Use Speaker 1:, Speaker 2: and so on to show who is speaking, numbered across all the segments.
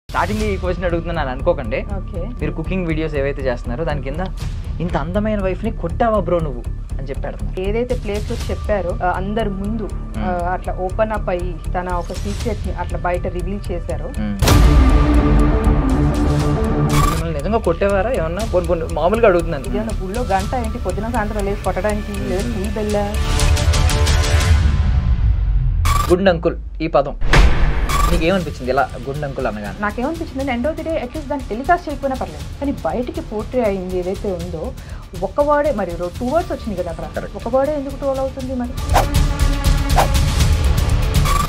Speaker 1: Starting ఈ question అడుగుతున్నాను అనుకోకండి. మీరు కుకింగ్ వీడియోస్ ఏవైతే చేస్తున్నారో దాని కింద ఇంత అందమైన వైఫ్ ని కొట్టావా బ్రో నువ్వు అని చెప్పాడు.
Speaker 2: ఏదైతే ప్లేస్ లో చెప్పారో అందరి ముందు అట్లా ఓపెన్ అప్ అయ్యి తన ఒక సీక్రెట్ ని అట్లా బయట రివీల్ చేశారు.
Speaker 1: నిజంగా కొట్టేవారా ఏమన్నా? కొన్ని మామూలుగా అడుగుతున్నాను.
Speaker 2: ఇదేమన్నా గుళ్ళో గంట ఏంటి పొద్దున సాయంత్రం లేదు కొట్టడానికి స్కూల్ వెళ్ళా.
Speaker 1: గుడ్ అంకుల్ ఈ పదం నీకు ఏమనిపించింది ఇలా గుడ్ అంకుల్ అనగా?
Speaker 2: నాకేమనిపించింది end of the day at least దాన్ని టెలికాస్ట్ చేయకపోయినా పర్లేదు, కానీ బయటికి పోర్ట్రే అయింది ఏదైతే ఉందో ఒక వర్డే, మరి 2 words వచ్చింది కదా అక్కడ, ఒక వర్డే ఎందుకు ట్రోల్ అవుతుంది? మరి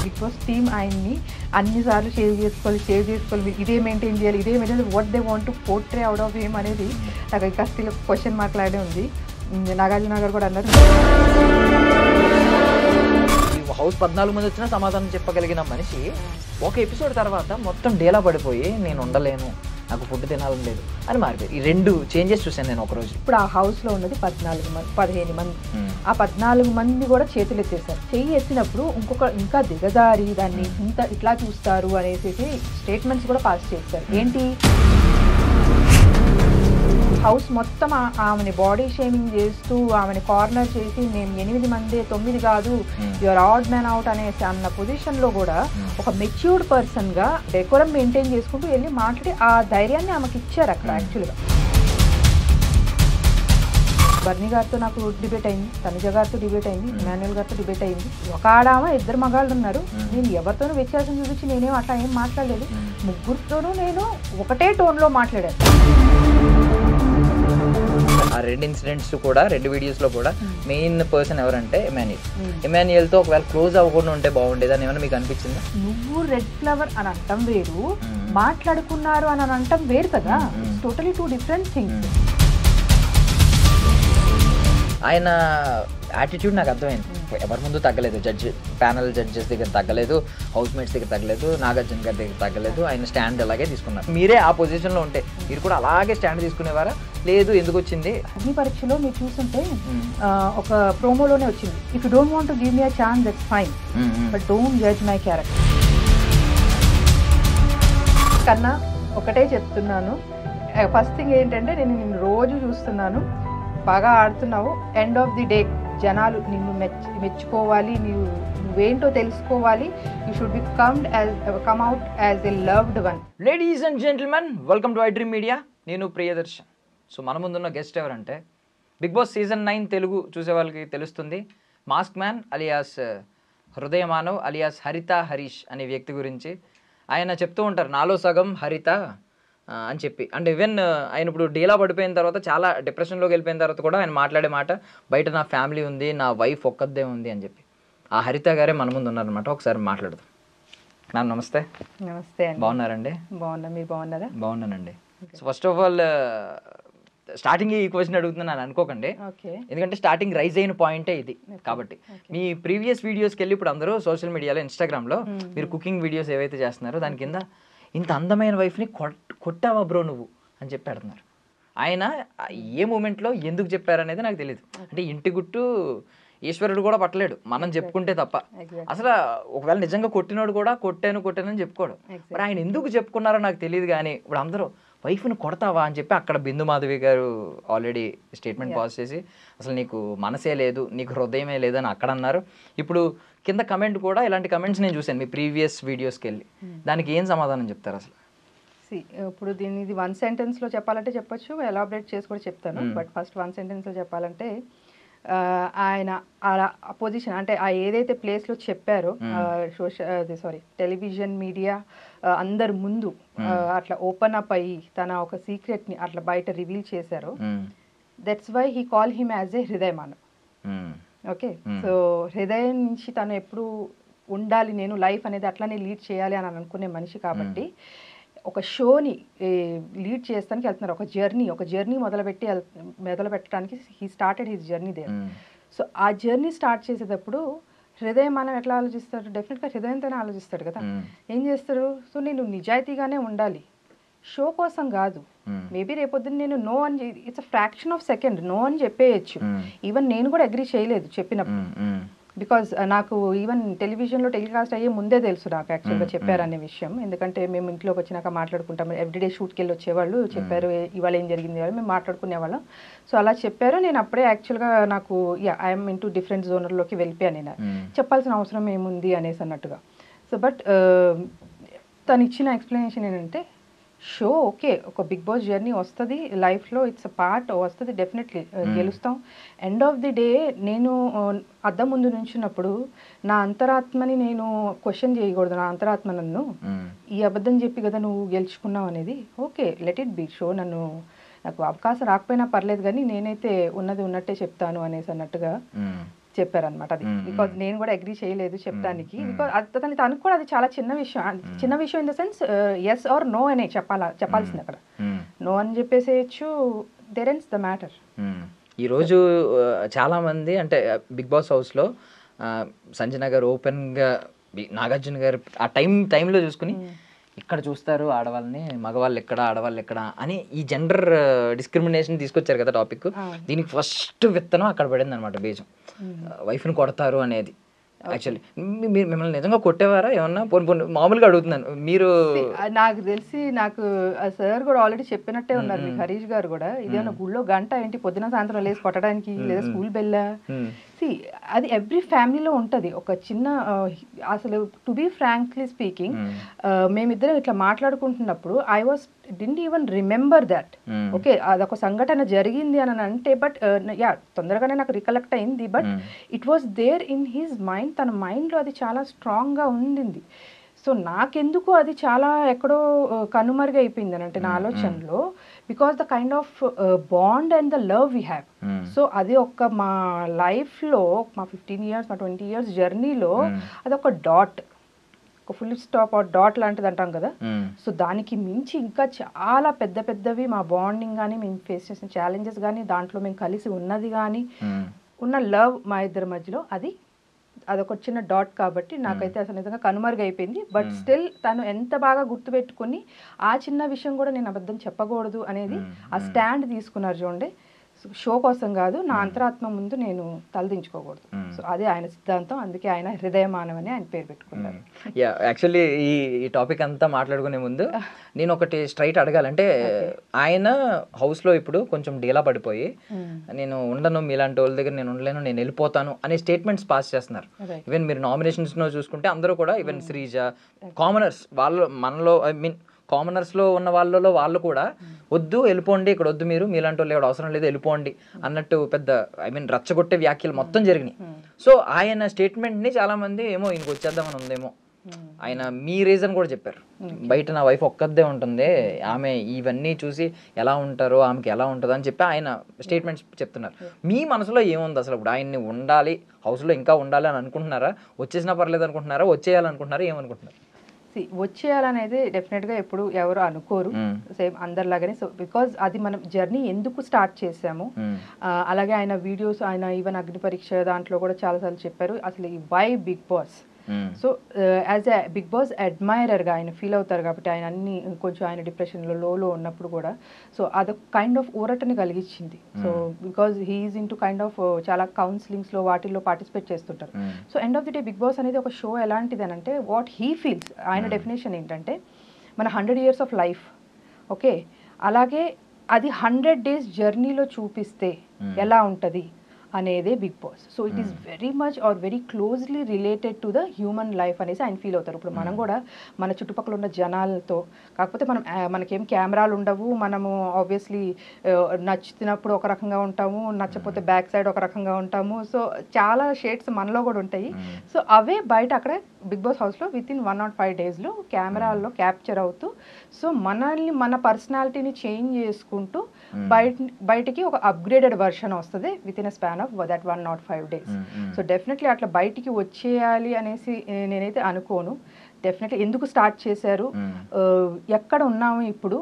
Speaker 2: బిగ్ బాస్ టీమ్ ఆయన్ని అన్నిసార్లు సేవ్ చేసుకోవాలి, ఇదే మెయింటైన్ చేయాలి, what they want to portray out of him అనేది నాకు ఇంకా స్టిల్ క్వశ్చన్ మాట్లాడే ఉంది. నాగార్జున గారు కూడా అన్నారు
Speaker 1: హౌస్ 14 మంది వచ్చినా సమాధానం చెప్పగలిగిన మనిషి ఒక ఎపిసోడ్ తర్వాత మొత్తం డేలా పడిపోయి నేను ఉండలేను, నాకు ఫుడ్ తినాలని లేదు అని మారిపోయి. ఈ 2 చేంజెస్ చూసాను నేను ఒకరోజు.
Speaker 2: ఇప్పుడు ఆ హౌస్ లో ఉన్నది 15 మంది. ఆ 14 మంది కూడా చేతులు ఎత్తేసారు. చెయ్యి ఎత్తినప్పుడు ఇంకా దిగజారి దాన్ని ఇట్లా చూస్తారు అనేసి స్టేట్మెంట్స్ కూడా పాస్ చేస్తారు. ఏంటి హౌస్ మొత్తం ఆమెని బాడీ షేమింగ్ చేస్తూ ఆమెని కార్నర్ చేసి నేను 8 మంది 9 కాదు యువర్ ఆడ్ మ్యాన్ అవుట్ అనేసి అన్న పొజిషన్ లో కూడా ఒక మెచ్యూర్డ్ పర్సన్ గా డెకోరం మెయింటైన్ చేసుకుంటూ వెళ్ళి మాట్లాడి ఆ ధైర్యాన్ని ఆమెకి ఇచ్చారు అక్కడ. యాక్చువల్గా బర్నీ గారితో నాకు డిబేట్ అయింది, తనుజ గారితో డిబేట్ అయింది, ఇమాన్యుయల్ గారితో డిబేట్ అయింది. ఒక ఆడామ 2 మగాళ్ళు ఉన్నారు. నేను ఎవరితోనూ వ్యత్యాసం చూపించి నేనేం అట్లా ఏం మాట్లాడలేదు. ముగ్గురితోనూ నేను ఒకటే టోన్లో మాట్లాడాను.
Speaker 1: ఆ 2 ఇన్సిడెంట్స్ కూడా 2 వీడియోస్లో కూడా మెయిన్ పర్సన్ ఎవరంటే ఇమాన్యుయల్తో ఒకవేళ క్లోజ్ అవ్వకుండా ఉంటే బాగుండేది అని ఏమైనా మీకు అనిపించిందా?
Speaker 2: నువ్వు రెడ్ ఫ్లవర్ అని అంటాం వేరు, మాట్లాడుకున్నారు అని అంటాం వేరు కదా. Totally 2 different things.
Speaker 1: ఆయన యాటిట్యూడ్ నాకు అర్థమైంది. ఎవరి ముందు తగ్గలేదు, ప్యానల్ జడ్జెస్ దగ్గర తగ్గలేదు, హౌస్ మేట్స్ దగ్గర తగ్గలేదు, నాగార్జున గారి దగ్గర తగ్గలేదు. ఆయన స్టాండ్ అలాగే తీసుకున్నారు. మీరే ఆ పొజిషన్లో ఉంటే మీరు కూడా అలాగే స్టాండ్ తీసుకునేవారా? లేదు ఎందుకు వచ్చింది?
Speaker 2: అగ్ని పరీక్షలో మీరు చూస్తుంటే ఒక ప్రోమోలోనే వచ్చింది, if you don't want to give me a chance that's fine but don't judge my character. కన్నా ఒకటే చెప్తున్నాను, ఫస్ట్ థింగ్ ఏంటంటే నేను నిన్ను రోజు చూస్తున్నాను, బాగా ఆడుతున్నావు. ఎండ్ ఆఫ్ ది డే జనాలు నిన్ను మెచ్చుకోవాలి, నువ్వేంటో తెలుసుకోవాలి. You should become out as a loved one.
Speaker 1: Ladies and gentlemen, welcome to iDream media. నేను ప్రియదర్శన్. సో మన ముందున్న గెస్ట్ ఎవరంటే బిగ్ బాస్ సీజన్ 9 తెలుగు చూసే వాళ్ళకి తెలుస్తుంది. మాస్క్ మ్యాన్ అలియాస్ హృదయ మానవ్ అలియాస్ హరిత హరీష్ అనే వ్యక్తి గురించి ఆయన చెప్తూ ఉంటారు, నాలో సగం హరిత అని చెప్పి. అండ్ ఈవెన్ ఆయన ఇప్పుడు డీలా పడిపోయిన తర్వాత చాలా డిప్రెషన్లోకి వెళ్ళిపోయిన తర్వాత కూడా ఆయన మాట్లాడే మాట, బయట నా ఫ్యామిలీ ఉంది, నా వైఫ్ ఒక్కదే ఉంది అని చెప్పి. ఆ హరిత గారే మన ముందు ఉన్నారనమాట. ఒకసారి మాట్లాడదాం. మ్యామ్ నమస్తే.
Speaker 2: నమస్తే.
Speaker 1: బాగున్నారండి?
Speaker 2: బాగున్నా, మీరు బాగున్నారా?
Speaker 1: బాగున్నానండి. So first of all starting ఈ క్వశ్చన్ అడుగుతున్నాను అనుకోకండి, ఎందుకంటే స్టార్టింగ్ రైజ్ అయిన పాయింటే ఇది. కాబట్టి మీ ప్రీవియస్ వీడియోస్కి వెళ్ళి ఇప్పుడు అందరూ సోషల్ మీడియాలో ఇన్స్టాగ్రామ్లో మీరు కుకింగ్ వీడియోస్ ఏవైతే చేస్తున్నారో దాని కింద ఇంత అందమైన వైఫ్ని కొట్టావా బ్రో నువ్వు అని చెప్పి అడుగుతున్నారు. ఆయన ఏ మూమెంట్లో ఎందుకు చెప్పారనేది నాకు తెలియదు. అంటే ఇంటి గుట్టు ఈశ్వరుడు కూడా పట్టలేడు మనం చెప్పుకుంటే తప్ప. అసలు ఒకవేళ నిజంగా కొట్టినోడు కూడా కొట్టానని చెప్పుకోడు. మరి ఆయన ఎందుకు చెప్పుకున్నారో నాకు తెలియదు. కానీ ఇప్పుడు అందరూ వైఫ్ని కొడతావా అని చెప్పి అక్కడ బిందు మాధవి గారు ఆల్రెడీ స్టేట్మెంట్ పాస్ చేసి అసలు నీకు మనసే లేదు, నీకు హృదయమే లేదు అని అక్కడ అన్నారు. ఇప్పుడు కింద కమెంట్ కూడా ఇలాంటి కమెంట్స్ నేను చూశాను మీ ప్రీవియస్ వీడియోస్కి వెళ్ళి. దానికి ఏం సమాధానం చెప్తారు అసలు?
Speaker 2: ఇప్పుడు దీన్ని 1 సెంటెన్స్లో చెప్పాలంటే చెప్పొచ్చు, ఎలాబరేట్ చేసి కూడా చెప్తాను. బట్ ఫస్ట్ 1 సెంటెన్స్లో చెప్పాలంటే ఆయన ఆ పొజిషన్ అంటే ఆ ఏదైతే ప్లేస్లో చెప్పారో టెలివిజన్ మీడియా అందరి ముందు అట్లా ఓపెన్ అప్ అయ్యి తన ఒక సీక్రెట్ని అట్లా బయట రివీల్ చేశారు. That's why he call him as a Hridaya Manav. Okay, so హృదయం నుంచి తను ఎప్పుడు ఉండాలి, నేను లైఫ్ అనేది అట్లానే లీడ్ చేయాలి అని అనుకునే మనిషి కాబట్టి ఒక షోని లీడ్ చేస్తానికి వెళ్తున్నారు. ఒక జర్నీ మొదలు పెట్టడానికి he started his journey there. So ఆ జర్నీ స్టార్ట్ చేసేటప్పుడు హృదయం మనం ఎట్లా ఆలోచిస్తాడు? డెఫినెట్గా హృదయంతోనే ఆలోచిస్తాడు కదా. ఏం చేస్తాడు? సో నేను నిజాయితీగానే ఉండాలి, షో కోసం కాదు. మేబీ రేపొద్దున నేను నో అని, it's a fraction of second no అని చెప్పేయచ్చు. ఈవెన్ నేను కూడా అగ్రీ చేయలేదు చెప్పినప్పుడు, బికాజ్ నాకు ఈవెన్ టెలివిజన్లో టెలికాస్ట్ అయ్యే ముందే తెలుసు నాకు యాక్చువల్గా చెప్పారనే విషయం. ఎందుకంటే మేము ఇంట్లోకి వచ్చినాక మాట్లాడుకుంటాం, ఎవ్రీడే షూట్కి వెళ్ళి వచ్చేవాళ్ళు, చెప్పారు ఇవాళ ఏం జరిగింది వాళ్ళు, మేము మాట్లాడుకునేవాళ్ళం. సో అలా చెప్పారు. నేను అప్పుడే యాక్చువల్గా నాకు ఐఎమ్ ఇంటూ డిఫరెంట్ జోనర్లోకి వెళ్ళిపోయాను. నేను చెప్పాల్సిన అవసరం ఏముంది అనేసి అన్నట్టుగా. సో బట్ తను ఇచ్చిన ఎక్స్ప్లెనేషన్ ఏంటంటే, షో ఓకే, ఒక బిగ్ బాస్ జర్నీ వస్తుంది లైఫ్లో, ఇట్స్ అ పార్ట్, వస్తుంది డెఫినెట్లీ, గెలుస్తాం. ఎండ్ ఆఫ్ ది డే నేను అద్దం ముందు నుంచినప్పుడు నా అంతరాత్మని నేను క్వశ్చన్ చేయకూడదు. నా అంతరాత్మ నన్ను ఈ అబద్ధం చెప్పి కదా నువ్వు గెలుచుకున్నావు అనేది, okay let it be show, నాకు అవకాశం రాకపోయినా పర్లేదు కానీ నేనైతే ఉన్నది ఉన్నట్టే చెప్తాను అనేసి అన్నట్టుగా చెప్పారనమాట. అది బికాజ్ నేను కూడా అగ్రీ చేయలేదు చెప్పడానికి. బికాజ్ తనకు కూడా అది చాలా చిన్న విషయం in the sense yes or no అనే చెప్పాల్సింది. అక్కడ నో అని చెప్పేసేయచ్చు, దేర్ ఎండ్స్ ద మ్యాటర్.
Speaker 1: ఈరోజు చాలామంది అంటే బిగ్ బాస్ హౌస్లో సంజన గారు ఓపెన్గా నాగార్జున గారు ఆ టైంలో చూసుకుని ఇక్కడ చూస్తారు ఆడవాళ్ళని, మగవాళ్ళు ఎక్కడ ఆడవాళ్ళు ఎక్కడ అని ఈ జెండర్ డిస్క్రిమినేషన్ తీసుకొచ్చారు కదా టాపిక్. దీనికి ఫస్ట్ విత్తనం అక్కడ పడింది అనమాట, బీజం. వైఫ్ని కొడతారు అనేది. యాక్చువల్లీ మీరు మిమ్మల్ని నిజంగా కొట్టేవారా ఏమన్నా? పోనీ మామూలుగా అడుగుతున్నాను. మీరు
Speaker 2: నాకు తెలిసి నాకు సార్ కూడా ఆల్రెడీ చెప్పినట్టే ఉన్నారు మీకు, హరీష్ గారు కూడా, ఇదేమన్నా గుళ్ళో గంట ఏంటి పొద్దున సాయంత్రం లేసి కొట్టడానికి, లేదా స్కూల్ బెల్లా. అది ఎవ్రీ ఫ్యామిలీలో ఉంటుంది ఒక చిన్న, అసలు టు బీ ఫ్రాంక్లీ స్పీకింగ్ మేమిద్దరం ఇట్లా మాట్లాడుకుంటున్నప్పుడు didn't even remember that. Okay అదొక సంఘటన జరిగింది అని అంటే, బట్ తొందరగానే నాకు రికలెక్ట్ అయింది. But it was there in his mind, తన మైండ్లో అది చాలా స్ట్రాంగ్గా ఉండింది. సో నాకెందుకు అది చాలా ఎక్కడో కనుమరుగైపోయింది అని అంటే నా ఆలోచనలో, because the kind of bond and the love we have. So అది ఒక మా లైఫ్లో, మా 15 years మా 20 years జర్నీలో అదొక డాట్, ఒక ఫుల్ స్టాప్ ఆర్ డాట్ లాంటిది అంటాం కదా. సో దానికి మించి ఇంకా చాలా పెద్దవి మా బాండింగ్ కానీ, మేము ఫేస్ చేసిన ఛాలెంజెస్ కానీ, దాంట్లో మేము కలిసి ఉన్నది కానీ, ఉన్న లవ్ మా ఇద్దరి మధ్యలో, అదొక చిన్న డాట్. కాబట్టి నాకైతే అసలు నిజంగా కనుమరుగైపోయింది. బట్ స్టిల్ తను ఎంత బాగా గుర్తుపెట్టుకుని ఆ చిన్న విషయం కూడా నేను అబద్ధం చెప్పకూడదు అనేది ఆ స్టాండ్ తీసుకున్నారు చూడండి. షో కోసం కాదు, నా అంతరాత్మ ముందు నేను తలదించుకోకూడదు. సో అదే ఆయన సిద్ధాంతం. అందుకే ఆయన హృదయమానం అని ఆయన పేరు పెట్టుకున్నారు.
Speaker 1: యాక్చువల్లీ ఈ టాపిక్ అంతా మాట్లాడుకునే ముందు నేను ఒకటి స్ట్రైట్ అడగాలంటే, ఆయన హౌస్లో ఇప్పుడు కొంచెం డీలా పడిపోయి నేను ఉండను, మీలాంటి వాళ్ళ దగ్గర నేను ఉండలేను, నేను వెళ్ళిపోతాను అనే స్టేట్మెంట్స్ పాస్ చేస్తున్నారు. ఈవెన్ మీరు నామినేషన్స్లో చూసుకుంటే అందరూ కూడా, ఈవెన్ శ్రీజ, కామనర్స్ వాళ్ళు, మనలో ఐ మీన్ కామనర్స్లో ఉన్న వాళ్ళు కూడా వద్దు వెళ్ళిపోండి, ఇక్కడ వద్దు, మీరు మీలాంటి వాళ్ళు ఇక్కడ అవసరం లేదు వెళ్ళిపోండి అన్నట్టు పెద్ద రచ్చగొట్టే వ్యాఖ్యలు మొత్తం జరిగినాయి. సో ఆయన స్టేట్మెంట్ని చాలామంది ఏమో ఇంకొచ్చేద్దామని ఉందేమో, ఆయన మీ రీజన్ కూడా చెప్పారు, బయట నా వైఫ్ ఒక్కదే ఉంటుంది, ఆమె ఇవన్నీ చూసి ఎలా ఉంటారో ఆమెకి ఎలా ఉంటుందో అని చెప్పి ఆయన స్టేట్మెంట్స్ చెప్తున్నారు. మీ మనసులో ఏముంది అసలు? ఇప్పుడు ఆయన్ని ఉండాలి, హౌస్లో ఇంకా ఉండాలి అని అనుకుంటున్నారా? వచ్చేసినా పర్లేదు అనుకుంటున్నారా? వచ్చేయాలనుకుంటున్నారా? ఏమనుకుంటున్నారు?
Speaker 2: వచ్చేయాలనేది డెఫినెట్గా ఎప్పుడు ఎవరు అనుకోరు, సేమ్ అందరిలాగానే. సో బికాజ్ అది మనం జర్నీ ఎందుకు స్టార్ట్ చేసాము. అలాగే ఆయన వీడియోస్, ఆయన ఈవెన్ అగ్ని పరీక్ష దాంట్లో కూడా చాలాసార్లు చెప్పారు అసలు ఈ why Bigg Boss. So as a Bigg Boss అడ్మైరర్గా ఆయన ఫీల్ అవుతారు కాబట్టి, ఆయన అన్ని కొంచెం ఆయన డిప్రెషన్లో లోలో ఉన్నప్పుడు కూడా, సో అదొక కైండ్ ఆఫ్ ఊరటని కలిగించింది. So because he's in to kind of చాలా కౌన్సిలింగ్స్లో వాటిల్లో పార్టిసిపేట్ చేస్తుంటారు. So end of the day Bigg Boss అనేది ఒక షో ఎలాంటిది అని అంటే, వాట్ హీ ఫీల్స్, ఆయన డెఫినేషన్ ఏంటంటే మన 100 years ఆఫ్ లైఫ్, ఓకే, అలాగే అది 100 days జర్నీలో చూపిస్తే ఎలా ఉంటుంది అనేదే Bigg Boss. So it is very much or very closely related to the human life అనేసి ఆయన ఫీల్ అవుతారు. ఇప్పుడు మనం కూడా మన చుట్టుపక్కల ఉన్న జనాలతో, కాకపోతే మనకేం కెమెరాలు ఉండవు, మనము ఆబ్వియస్లీ నచ్చినప్పుడు ఒక రకంగా ఉంటాము, నచ్చపోతే బ్యాక్ సైడ్ ఒక రకంగా ఉంటాము. సో చాలా షేడ్స్ మనలో కూడా ఉంటాయి. సో అవే బయట అక్కడ బిగ్ బాస్ హౌస్లో విత్ ఇన్ 105 daysలో కెమెరాల్లో క్యాప్చర్ అవుతూ, సో మనల్ని, మన పర్సనాలిటీని చేంజ్ చేసుకుంటూ బయటికి ఒక అప్గ్రేడెడ్ వర్షన్ వస్తుంది with in a span of that 105 days. So definitely అట్లా బయటికి వచ్చేయాలి అనేసి నేనైతే అనుకోను. డెఫినెట్లీ ఎందుకు స్టార్ట్ చేశారు, ఎక్కడ ఉన్నాము ఇప్పుడు,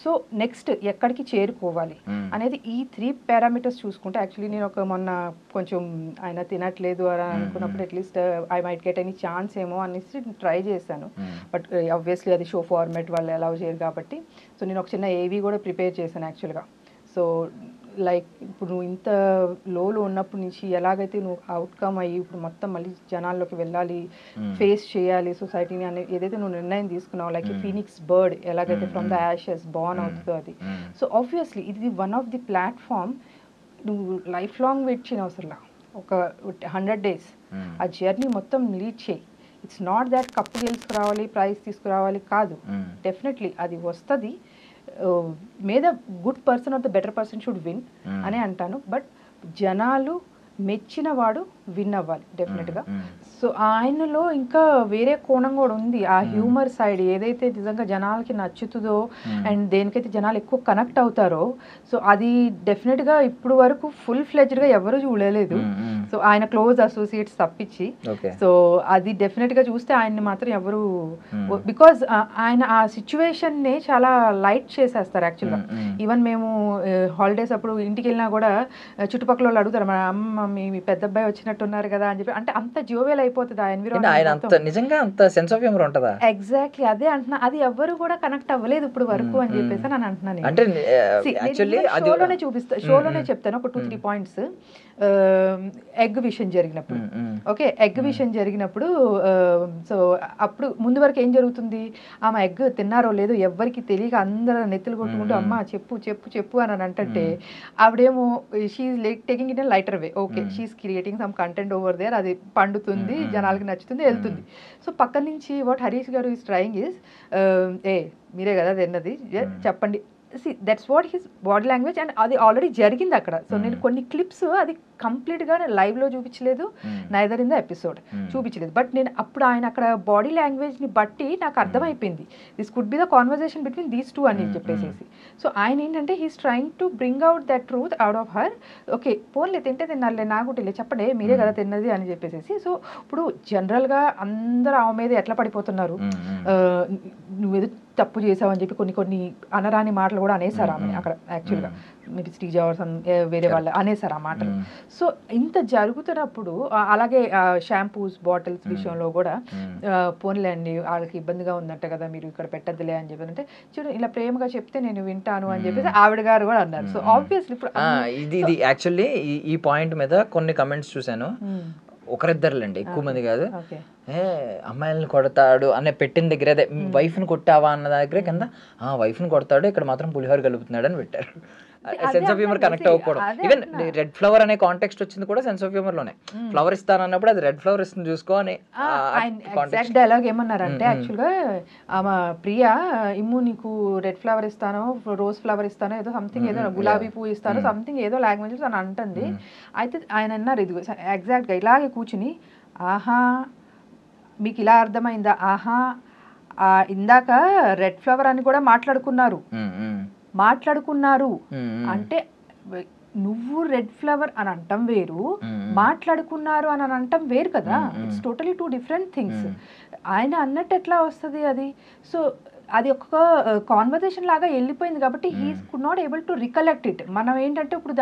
Speaker 2: సో నెక్స్ట్ ఎక్కడికి చేరుకోవాలి అనేది ఈ 3 parameters చూసుకుంటే, యాక్చువల్లీ నేను మొన్న కొంచెం ఆయన తినట్లేదు అని అనుకున్నప్పుడు at least I might get any chance ఏమో అనేసి ట్రై చేశాను. బట్ ఆబ్వియస్లీ అది షో ఫార్మాట్ వాళ్ళు అలౌ చేయరు కాబట్టి, సో నేను ఒక చిన్న ఏవీ కూడా ప్రిపేర్ చేశాను యాక్చువల్గా. సో లైక్ ఇప్పుడు నువ్వు ఇంత లోలో ఉన్నప్పటి నుంచి ఎలాగైతే నువ్వు అవుట్కమ్ అయ్యి ఇప్పుడు మొత్తం మళ్ళీ జనాల్లోకి వెళ్ళాలి, ఫేస్ చేయాలి సొసైటీని అనే ఏదైతే నువ్వు నిర్ణయం తీసుకున్నావు, లైక్ ఫీనిక్స్ బర్డ్ ఎలాగైతే ఫ్రమ్ ద యాషెస్ బోర్న్ అవుతుందో అది. సో ఆబ్వియస్లీ ఇది వన్ ఆఫ్ ది ప్లాట్ఫామ్. నువ్వు లైఫ్ లాంగ్ వెయిట్ చేయని అవసరంలా, ఒక 100 days ఆ జర్నీ మొత్తం లీడ్ చేయి. ఇట్స్ నాట్ దాట్ కప్పు గెలుచుకురావాలి, ప్రైజ్ తీసుకురావాలి కాదు. డెఫినెట్లీ అది వస్తుంది. May the good person or the better person should win అని అంటాను. బట్ జనాలు మెచ్చిన వాడు విన్ అవ్వాలి డెఫినెట్గా. సో ఆయనలో ఇంకా వేరే కోణం కూడా ఉంది. ఆ హ్యూమర్ సైడ్ ఏదైతే నిజంగా జనాలకి నచ్చుతుందో అండ్ దేనికైతే జనాలు ఎక్కువ కనెక్ట్ అవుతారో, సో అది డెఫినెట్గా ఇప్పుడు వరకు ఫుల్ ఫ్లెడ్జ్డ్గా ఎవరు చూడలేదు. సో ఆయన క్లోజ్ అసోసియేట్స్ తప్పించి. సో అది డెఫినెట్గా చూస్తే ఆయన్ని మాత్రం ఎవరు, బికాజ్ ఆయన ఆ సిచ్యువేషన్ని చాలా లైట్ చేసేస్తారు యాక్చువల్గా. ఈవెన్ మేము హాలిడేస్ అప్పుడు ఇంటికి వెళ్ళినా కూడా చుట్టుపక్కల వాళ్ళు అడుగుతారు, మా అమ్మ మీ పెద్ద అబ్బాయి వచ్చినట్టున్నారు కదా అని చెప్పి. అంటే అంత జోవెల్ అయిపోతుంది ఆ ఎన్విరాన్మెంట్. ఎగ్జాక్ట్లీ అదే అంటున్నా, అది ఎవరు కూడా కనెక్ట్ అవ్వలేదు ఇప్పుడు వరకు అని చెప్పేసి నేను అంటున్నాను. షోలోనే చూపిస్తా, షోలోనే చెప్తాను ఒక 2-3 points. ఎగ్ విషయం జరిగినప్పుడు, ఓకే, ఎగ్ విషయం జరిగినప్పుడు సో అప్పుడు ముందు వరకు ఏం జరుగుతుంది, ఆమె ఎగ్ తిన్నారో లేదో ఎవరికి తెలియక అందరూ నెత్తులు కొట్టుకుంటూ అమ్మ చెప్పు చెప్పు చెప్పు అని అంటే ఆవిడేమో she's taking it in lighter way. Okay, she's creating some content over there, అది పండుతుంది, జనాలకి నచ్చుతుంది, వెళ్తుంది. సో పక్క నుంచి వాట్ హరీష్ గారు ఈస్ ట్రయింగ్ ఈస్, మీరే కదా తిన్నది చెప్పండి. That's what his body language. And అది ఆల్రెడీ జరిగింది అక్కడ. సో నేను కొన్ని క్లిప్స్ అది కంప్లీట్గా లైవ్లో చూపించలేదు, నైదర్ ఇన్ ద ఎపిసోడ్ చూపించలేదు. బట్ నేను అప్పుడు ఆయన అక్కడ బాడీ లాంగ్వేజ్ని బట్టి నాకు అర్థమైపోయింది, this could be the conversation between these two అని చెప్పేసి. సో ఆయన ఏంటంటే he's trying to bring out that truth out of her. Okay పోన్లే తింటే తిన్నారులే, నాకు తెలియదు చెప్పండి మీరే కదా తిన్నది అని చెప్పేసి. సో ఇప్పుడు జనరల్గా అందరూ ఆమె మీద ఎట్లా పడిపోతున్నారు, నువ్వేదో తప్పు చేసావని చెప్పి కొన్ని అనరాని మాటలు కూడా అనేసారు ఆమె అక్కడ. యాక్చువల్గా మేబీ శ్రీజ వేరే వాళ్ళు అనేసారు ఆ మాటలు. సో ఇంత జరుగుతున్నప్పుడు అలాగే షాంపూస్ బాటిల్స్ విషయంలో కూడా పోన్లే అండి వాళ్ళకి ఇబ్బందిగా ఉందంట కదా మీరు ఇక్కడ పెట్టద్దులే అని చెప్పి అంటే, చూడు ఇలా ప్రేమగా చెప్తే నేను వింటాను అని చెప్పేసి ఆవిడ గారు కూడా అన్నారు. సో ఆబ్వియస్లీ ఇప్పుడు
Speaker 1: ఇది యాక్చువల్లీ ఈ పాయింట్ మీద కొన్ని కమెంట్స్ చూసాను, ఒకరిద్దరులేండి, ఎక్కువ మంది కాదు. అమ్మాయిలను కొడతాడు అనే పెట్టిన దగ్గర, అదే వైఫ్ని కొట్టావా అన్న దగ్గర కింద వైఫ్ని కొడతాడు, ఇక్కడ మాత్రం పులిహోర కలుపుతున్నాడు అని పెట్టారు. సెన్స్ ఆఫ్ హ్యూమర్ కనెక్ట్ అవ్వకూడదు. ఈవెన్ రెడ్ ఫ్లవర్ అనే కాంటెక్స్ట్ వచ్చింది కూడా సెన్స్ ఆఫ్ హ్యూమర్ లోనే. ఫ్లవర్ ఇస్తానన్నప్పుడు అది రెడ్ ఫ్లవర్ ఇస్తుంది చూసుకో అని
Speaker 2: డైలాగ్ ఏమన్నారంటే, యాక్చువల్గా ఆమె ప్రియా ఇమ్ము నీకు రెడ్ ఫ్లవర్ ఇస్తాను, రోజ్ ఫ్లవర్ ఇస్తాను, ఏదో సంథింగ్, ఏదో గులాబీ పువ్వు ఇస్తాను, సంథింగ్ ఏదో లాంగ్వేజెస్ అని అంటుంది. అయితే ఆయన అన్నారు ఇది ఎగ్జాక్ట్గా ఇలాగే కూర్చుని, ఆహా మీకు ఇలా అర్థమైందా, ఆహా ఇందాక రెడ్ ఫ్లవర్ అని కూడా మాట్లాడుకున్నారు అంటే నువ్వు రెడ్ ఫ్లవర్ అని అంటాం వేరు, మాట్లాడుకున్నారు అని అంటాం వేరు కదా. It's totally 2 different things. ఆయన అన్నట్టు ఎట్లా వస్తుంది అది? సో అది ఒక కాన్వర్జేషన్ లాగా వెళ్ళిపోయింది కాబట్టి he could not able to recollect it. మనం ఏంటంటే ఇప్పుడు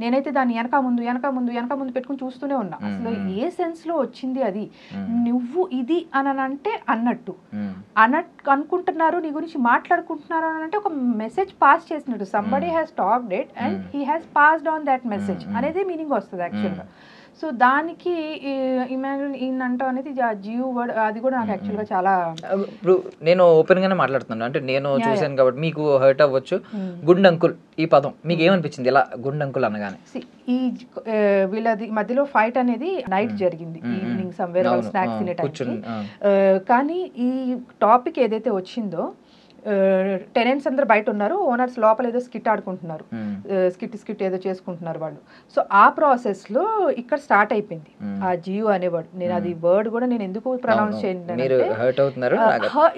Speaker 2: నేనైతే దాన్ని వెనక ముందు పెట్టుకుని చూస్తూనే ఉన్నా. అసలు ఏ సెన్స్ లో వచ్చింది అది? నువ్వు ఇది అని అంటే అన్నట్టు అనుకుంటున్నారు, నీ గురించి మాట్లాడుకుంటున్నారు అని అంటే ఒక మెసేజ్ పాస్ చేసినట్టు. Somebody has talked it and he has passed on that message అనేది మీనింగ్ వస్తుంది యాక్చువల్గా. సో దానికి ఇమాన్యుల్ ఈయన అంటాం అనేది జియో వర్డ్, అది కూడా నాకు యాక్చువల్గా చాలా,
Speaker 1: ఇప్పుడు నేను ఓపెన్ గానే మాట్లాడుతున్నాను, అంటే నేను చూసాను కాబట్టి మీకు హర్ట్ అవ్వచ్చు. గుండ్ అంకుల్ ఈ పదం మీకు ఏమనిపించింది ఇలా గుండ్ అంకుల్ అనగానే?
Speaker 2: ఈ వీళ్ళది మధ్యలో ఫైట్ అనేది నైట్ జరిగింది, ఈవినింగ్ సమ్వేర్ స్నాక్స్ తినే టైంకి. కానీ ఈ టాపిక్ ఏదైతే వచ్చిందో, టెనెంట్స్ అందరు బయట ఉన్నారు, ఓనర్స్ లోపల ఏదో స్కిట్ ఆడుకుంటున్నారు, స్కిట్ ఏదో చేసుకుంటున్నారు వాళ్ళు. సో ఆ ప్రాసెస్లో ఇక్కడ స్టార్ట్ అయిపోయింది ఆ జియో అనే వర్డ్. నేను అది వర్డ్ కూడా నేను ఎందుకు ప్రొనౌన్స్ చేయండి,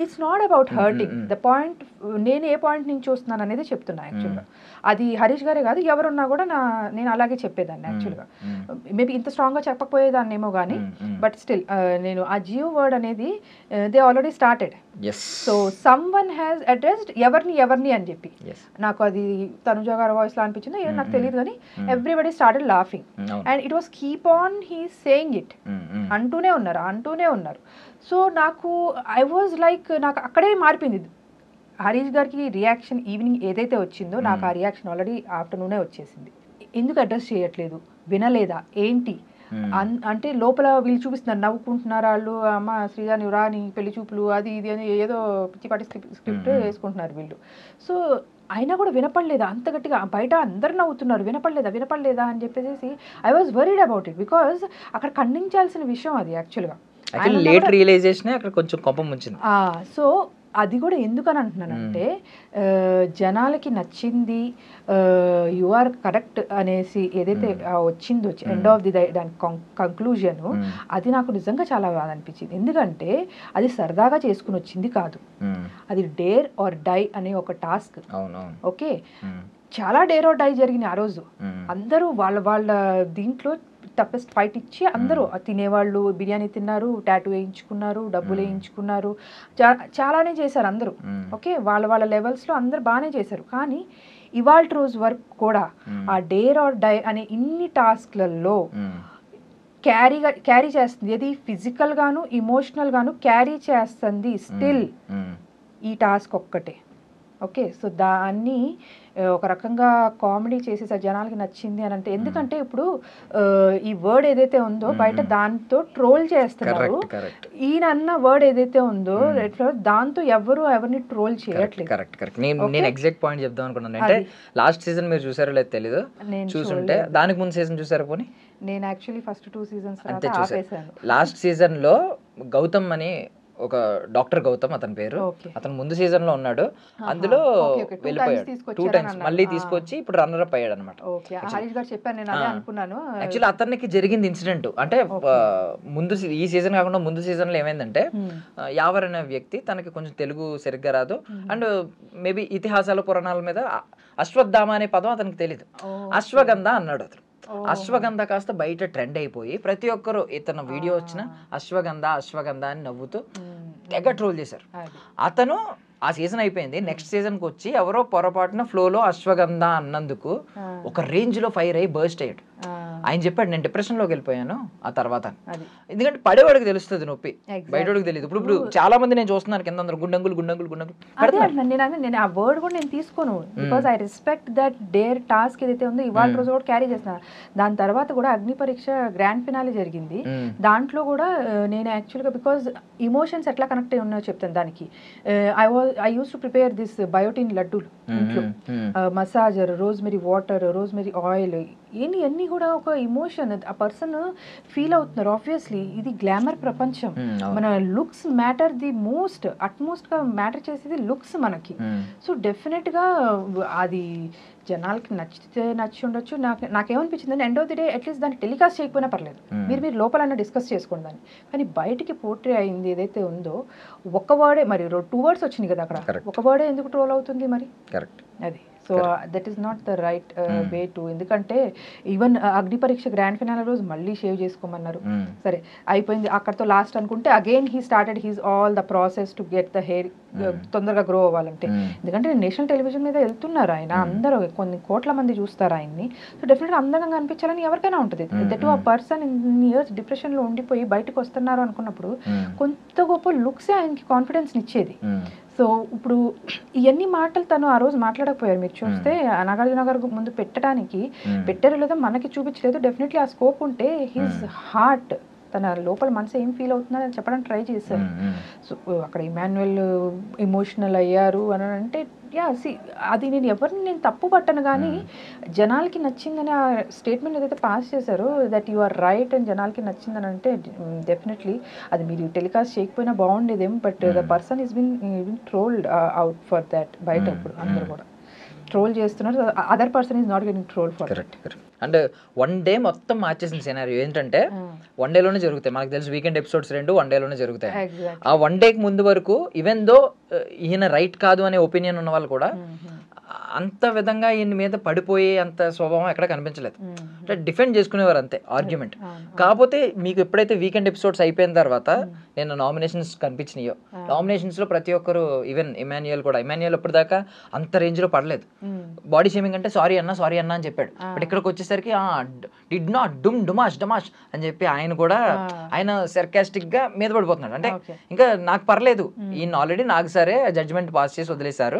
Speaker 2: it's not about hurting. The point, నేను ఏ పాయింట్ నుంచి చూస్తున్నాను అనేది చెప్తున్నా యాక్చువల్గా. అది హరీష్ గారే కాదు, ఎవరున్నా కూడా నేను అలాగే చెప్పేదాన్ని యాక్చువల్గా. మేబీ ఇంత స్ట్రాంగ్గా చెప్పకపోయేదాన్ని ఏమో కానీ, బట్ స్టిల్ నేను ఆ జియో వర్డ్ అనేది they already started. So some one has addressed ఎవరిని అని చెప్పి, నాకు అది తనుజ గారి వాయిస్ లో అనిపించింది, నాకు తెలియదు కానీ everybody started laughing and it was keep on he saying it, అంటూనే ఉన్నారు. సో నాకు ఐ వాజ్ లైక్, నాకు అక్కడే మారిపోయింది. హరీష్ గారికి రియాక్షన్ ఈవినింగ్ ఏదైతే వచ్చిందో నాకు ఆ రియాక్షన్ ఆల్రెడీ ఆఫ్టర్నూనే వచ్చేసింది. ఎందుకు అడ్రస్ చేయట్లేదు, వినలేదా ఏంటి అంటే లోపల వీళ్ళు చూపిస్తున్నారు, నవ్వుకుంటున్నారు వాళ్ళు, అమ్మ శ్రీజా నువ్వు రాని పెళ్లి చూపులు అది ఇది అని ఏదో పిచ్చిపాటి స్క్రిప్ట్ వేసుకుంటున్నారు వీళ్ళు. సో అయినా కూడా వినపడలేదా అంత గట్టిగా, బయట అందరు నవ్వుతున్నారు, వినపడలేదా అని చెప్పేసి I was worried about it, because అక్కడ ఖండించాల్సిన విషయం అది యాక్చువల్గా.
Speaker 1: లేట్ రియలైజేషన్ అక్కడ కొంచెం కోపం వచ్చింది.
Speaker 2: సో అది కూడా ఎందుకని అంటున్నానంటే జనాలకి నచ్చింది, యు ఆర్ కరెక్ట్ అనేసి ఏదైతే వచ్చిందో ఎండ్ ఆఫ్ ది దాని కంక్లూజన్, అది నాకు నిజంగా చాలా బాగా అనిపించింది. ఎందుకంటే అది సరదాగా చేసుకుని వచ్చింది కాదు, అది డేర్ ఆర్ డై అనే ఒక టాస్క్. ఓకే, చాలా డేర్ ఆర్ డై జరిగింది ఆ రోజు. అందరూ వాళ్ళ దీంట్లో టఫెస్ట్ ఫైట్ ఇచ్చి అందరూ తినేవాళ్ళు బిర్యానీ తిన్నారు, టాటూ వేయించుకున్నారు, డబ్బులు వేయించుకున్నారు, చాలానే చేశారు అందరూ. ఓకే, వాళ్ళ లెవెల్స్లో అందరు బాగానే చేశారు. కానీ ఇవాళ రోజు వరకు కూడా ఆ డేర్ ఆర్ డై అనే ఇన్ని టాస్క్లలో క్యారీ చేస్తుంది, ఏది ఫిజికల్ గాను ఇమోషనల్ గాను క్యారీ చేస్తుంది స్టిల్ ఈ టాస్క్ ఒక్కటే. ఓకే, సో దాన్ని ఒక రకంగా కామెడీ చేసేసారు, జనాలకి నచ్చింది అని అంటే. ఎందుకంటే ఇప్పుడు ఈ వర్డ్ ఏదైతే ఉందో బయట దాంతో ట్రోల్ చేస్తున్నారు, ఈయన అన్న వర్డ్ ఏదైతే ఉందో దాంతో ఎవరిని ట్రోల్ చేయట్లేదు.
Speaker 1: కరెక్ట్. నేను ఎగ్జాక్ట్ పాయింట్ చెప్దాం అనుకున్నాను. అంటే లాస్ట్ సీజన్ మీరు చూసారో లేదు తెలీదు, చూసుంటే దానికి ముందు సీజన్ చూసారు పోనీ?
Speaker 2: నేను యాక్చువల్లీ ఫస్ట్ 2 seasons అంతే చూసాను.
Speaker 1: లాస్ట్ సీజన్ లో గౌతమ్ అని ఒక డాక్టర్ గౌతమ్ అతని పేరు, అతను ముందు సీజన్ లో ఉన్నాడు, అందులో వెళ్ళిపోయాడు 2 times, మళ్ళీ తీసుకొచ్చి ఇప్పుడు రన్నర్ అప్ అయ్యాడు అనమాట. యాక్చువల్లీ అతనికి జరిగింది ఇన్సిడెంట్ అంటే ముందు ఈ సీజన్ కాకుండా ముందు సీజన్ లో ఏమైందంటే యావర్ అనే వ్యక్తి, తనకి కొంచెం తెలుగు సరిగ్గా రాదు అండ్ మేబీ ఇతిహాసాల పురాణాల మీద అశ్వత్థామ అనే పదం అతనికి తెలీదు, అశ్వగంధ అన్నాడు అతను. అశ్వగంధ కాస్త బయట ట్రెండ్ అయిపోయి ప్రతి ఒక్కరు ఇతను వీడియో వచ్చిన అశ్వగంధ అని నవ్వుతూ తెగ ట్రోల్ చేశారు. అతను ఆ సీజన్ అయిపోయింది, నెక్స్ట్ సీజన్కి వచ్చి ఎవరో పొరపాటున ఫ్లోలో అశ్వగంధ అన్నందుకు ఒక రేంజ్ లో ఫైర్ అయ్యి బర్స్ట్ అయ్యాడు. ఆయన చెప్పాడు నేను డిప్రెషన్ లోకి వెళ్ళిపోయాను ఆ తర్వాత, ఎందుకంటే పడేవాడికి తెలుస్తుంది నొప్పి, బయటవాడికి తెలియదు. ఇప్పుడు చాలా మంది నేను చూస్తున్నాను కింద అందరూ గుండంగులు.
Speaker 2: నేను ఆ వర్డ్ కూడా నేను తీసుకోను, because I respect that dare task ఏదైతే ఉందో ఇవాళ రోజు కూడా క్యారీ చేస్తున్నారు. దాని తర్వాత కూడా అగ్ని పరీక్ష గ్రాండ్ ఫినాలే జరిగింది, దాంట్లో కూడా నేను యాక్చువల్గా బికాజ్ ఇమోషన్స్ ఎట్లా కనెక్ట్ అయి ఉన్నాయో చెప్తాను. దానికి I used to prepare this biotin laddu ఇంట్లో, massager, rosemary water, rosemary oil, అన్నీ కూడా ఒక ఇమోషన్ ఆ పర్సన్ ఫీల్ అవుతున్నారు. ఆబ్వియస్లీ ఇది గ్లామర్ ప్రపంచం, మన లుక్స్ మ్యాటర్ ది అట్మోస్ట్ గా మ్యాటర్ చేసేది లుక్స్ మనకి. సో డెఫినెట్ గా అది జనాలకి నచ్చి ఉండొచ్చు. నాకేమనిపించింది అంటే end of the day at least దాన్ని టెలికాస్ట్ చేయకపోయినా పర్లేదు, మీరు లోపలైనా డిస్కస్ చేసుకోండి దాన్ని. కానీ బయటికి పోర్ట్రే అయింది ఏదైతే ఉందో ఒక వర్డే, మరి 2 words వచ్చినాయి కదా అక్కడ, ఒక వర్డే ఎందుకు ట్రోల్ అవుతుంది మరి? అది so that is not the right way to. ఎందుకంటే ఈవెన్ అగ్ని పరీక్ష గ్రాండ్ ఫినాలే రోజు మళ్ళీ షేవ్ చేసుకోమన్నారు, సరే అయిపోయింది అక్కడతో లాస్ట్ అనుకుంటే again he started he's all the process to get the hair తొందరగా గ్రో అవ్వాలంటే. ఎందుకంటే నేషనల్ టెలివిజన్ మీద వెళ్తున్నారు ఆయన, అందరూ కొన్ని కోట్ల మంది చూస్తారు ఆయన్ని. సో డెఫినెట్గా అందంగా అనిపించాలని ఎవరికైనా ఉంటుంది. దట్ ఆ పర్సన్ ఇన్ ఇయర్స్ డిప్రెషన్లో ఉండిపోయి బయటకు వస్తున్నారు అనుకున్నప్పుడు కొంత గొప్ప లుక్సే ఆయనకి కాన్ఫిడెన్స్ ఇచ్చేది. సో ఇప్పుడు ఇవన్నీ మాటలు తను ఆ రోజు మాట్లాడకపోయారు. మీరు చూస్తే నాగార్జున గారు ముందు పెట్టారో లేదో మనకి చూపించలేదు. డెఫినెట్లీ ఆ స్కోప్ ఉంటే హిజ్ హార్ట్, తన లోపల మనసు ఏం ఫీల్ అవుతుందో అని చెప్పడానికి ట్రై చేశారు. సో అక్కడ ఇమాన్యుయల్ ఎమోషనల్ అయ్యారు అని అంటే అది నేను తప్పు పట్టను, కానీ జనాలకి నచ్చిందని ఆ స్టేట్మెంట్ ఏదైతే పాస్ చేశారో దట్ యు ఆర్ రైట్ అని జనాలకి నచ్చిందని అంటే డెఫినెట్లీ అది మీరు టెలికాస్ట్ చేయకపోయినా బాగుండేదేమో. But the person is been trolled out for that. బయట ఇప్పుడు అందరూ కూడా ట్రోల్ చేస్తున్నారు, other person is not getting troll for that.
Speaker 1: And one day మొత్తం మార్చేసిన సినారియో ఏంటంటే వన్ డేలోనే జరుగుతాయి. మనకు తెలుసు వీకెండ్ ఎపిసోడ్స్ 2 వన్ డేలోనే జరుగుతాయి. ఆ వన్ డేకి ముందు వరకు ఈవెన్ దో ఈయన రైట్ కాదు అనే ఒపీనియన్ ఉన్న వాళ్ళు కూడా అంత విధంగా ఈయన మీద పడిపోయే అంత స్వభావం ఎక్కడ కనిపించలేదు. అంటే డిఫెండ్ చేసుకునేవారు అంతే ఆర్గ్యుమెంట్. కాకపోతే మీకు ఎప్పుడైతే వీకెండ్ ఎపిసోడ్స్ అయిపోయిన తర్వాత నేను నామినేషన్స్ కనిపించినాయో, నామినేషన్స్ లో ప్రతి ఒక్కరు ఈవెన్ ఇమాన్యుయల్ ఇప్పటిదాకా అంత రేంజ్ లో పడలేదు. బాడీ షేమింగ్ అంటే సారీ అన్న అని చెప్పాడు. బట్ ఇక్కడికి వచ్చేసరికి డిడ్ నాట్ డమాష్ అని చెప్పి ఆయన కూడా ఆయన సర్కాస్టిక్ గా మీద పడిపోతున్నాడు. అంటే ఇంకా నాకు పర్లేదు, ఈయన ఆల్రెడీ నాకు సరే జడ్జ్మెంట్ పాస్ చేసి వదిలేశారు,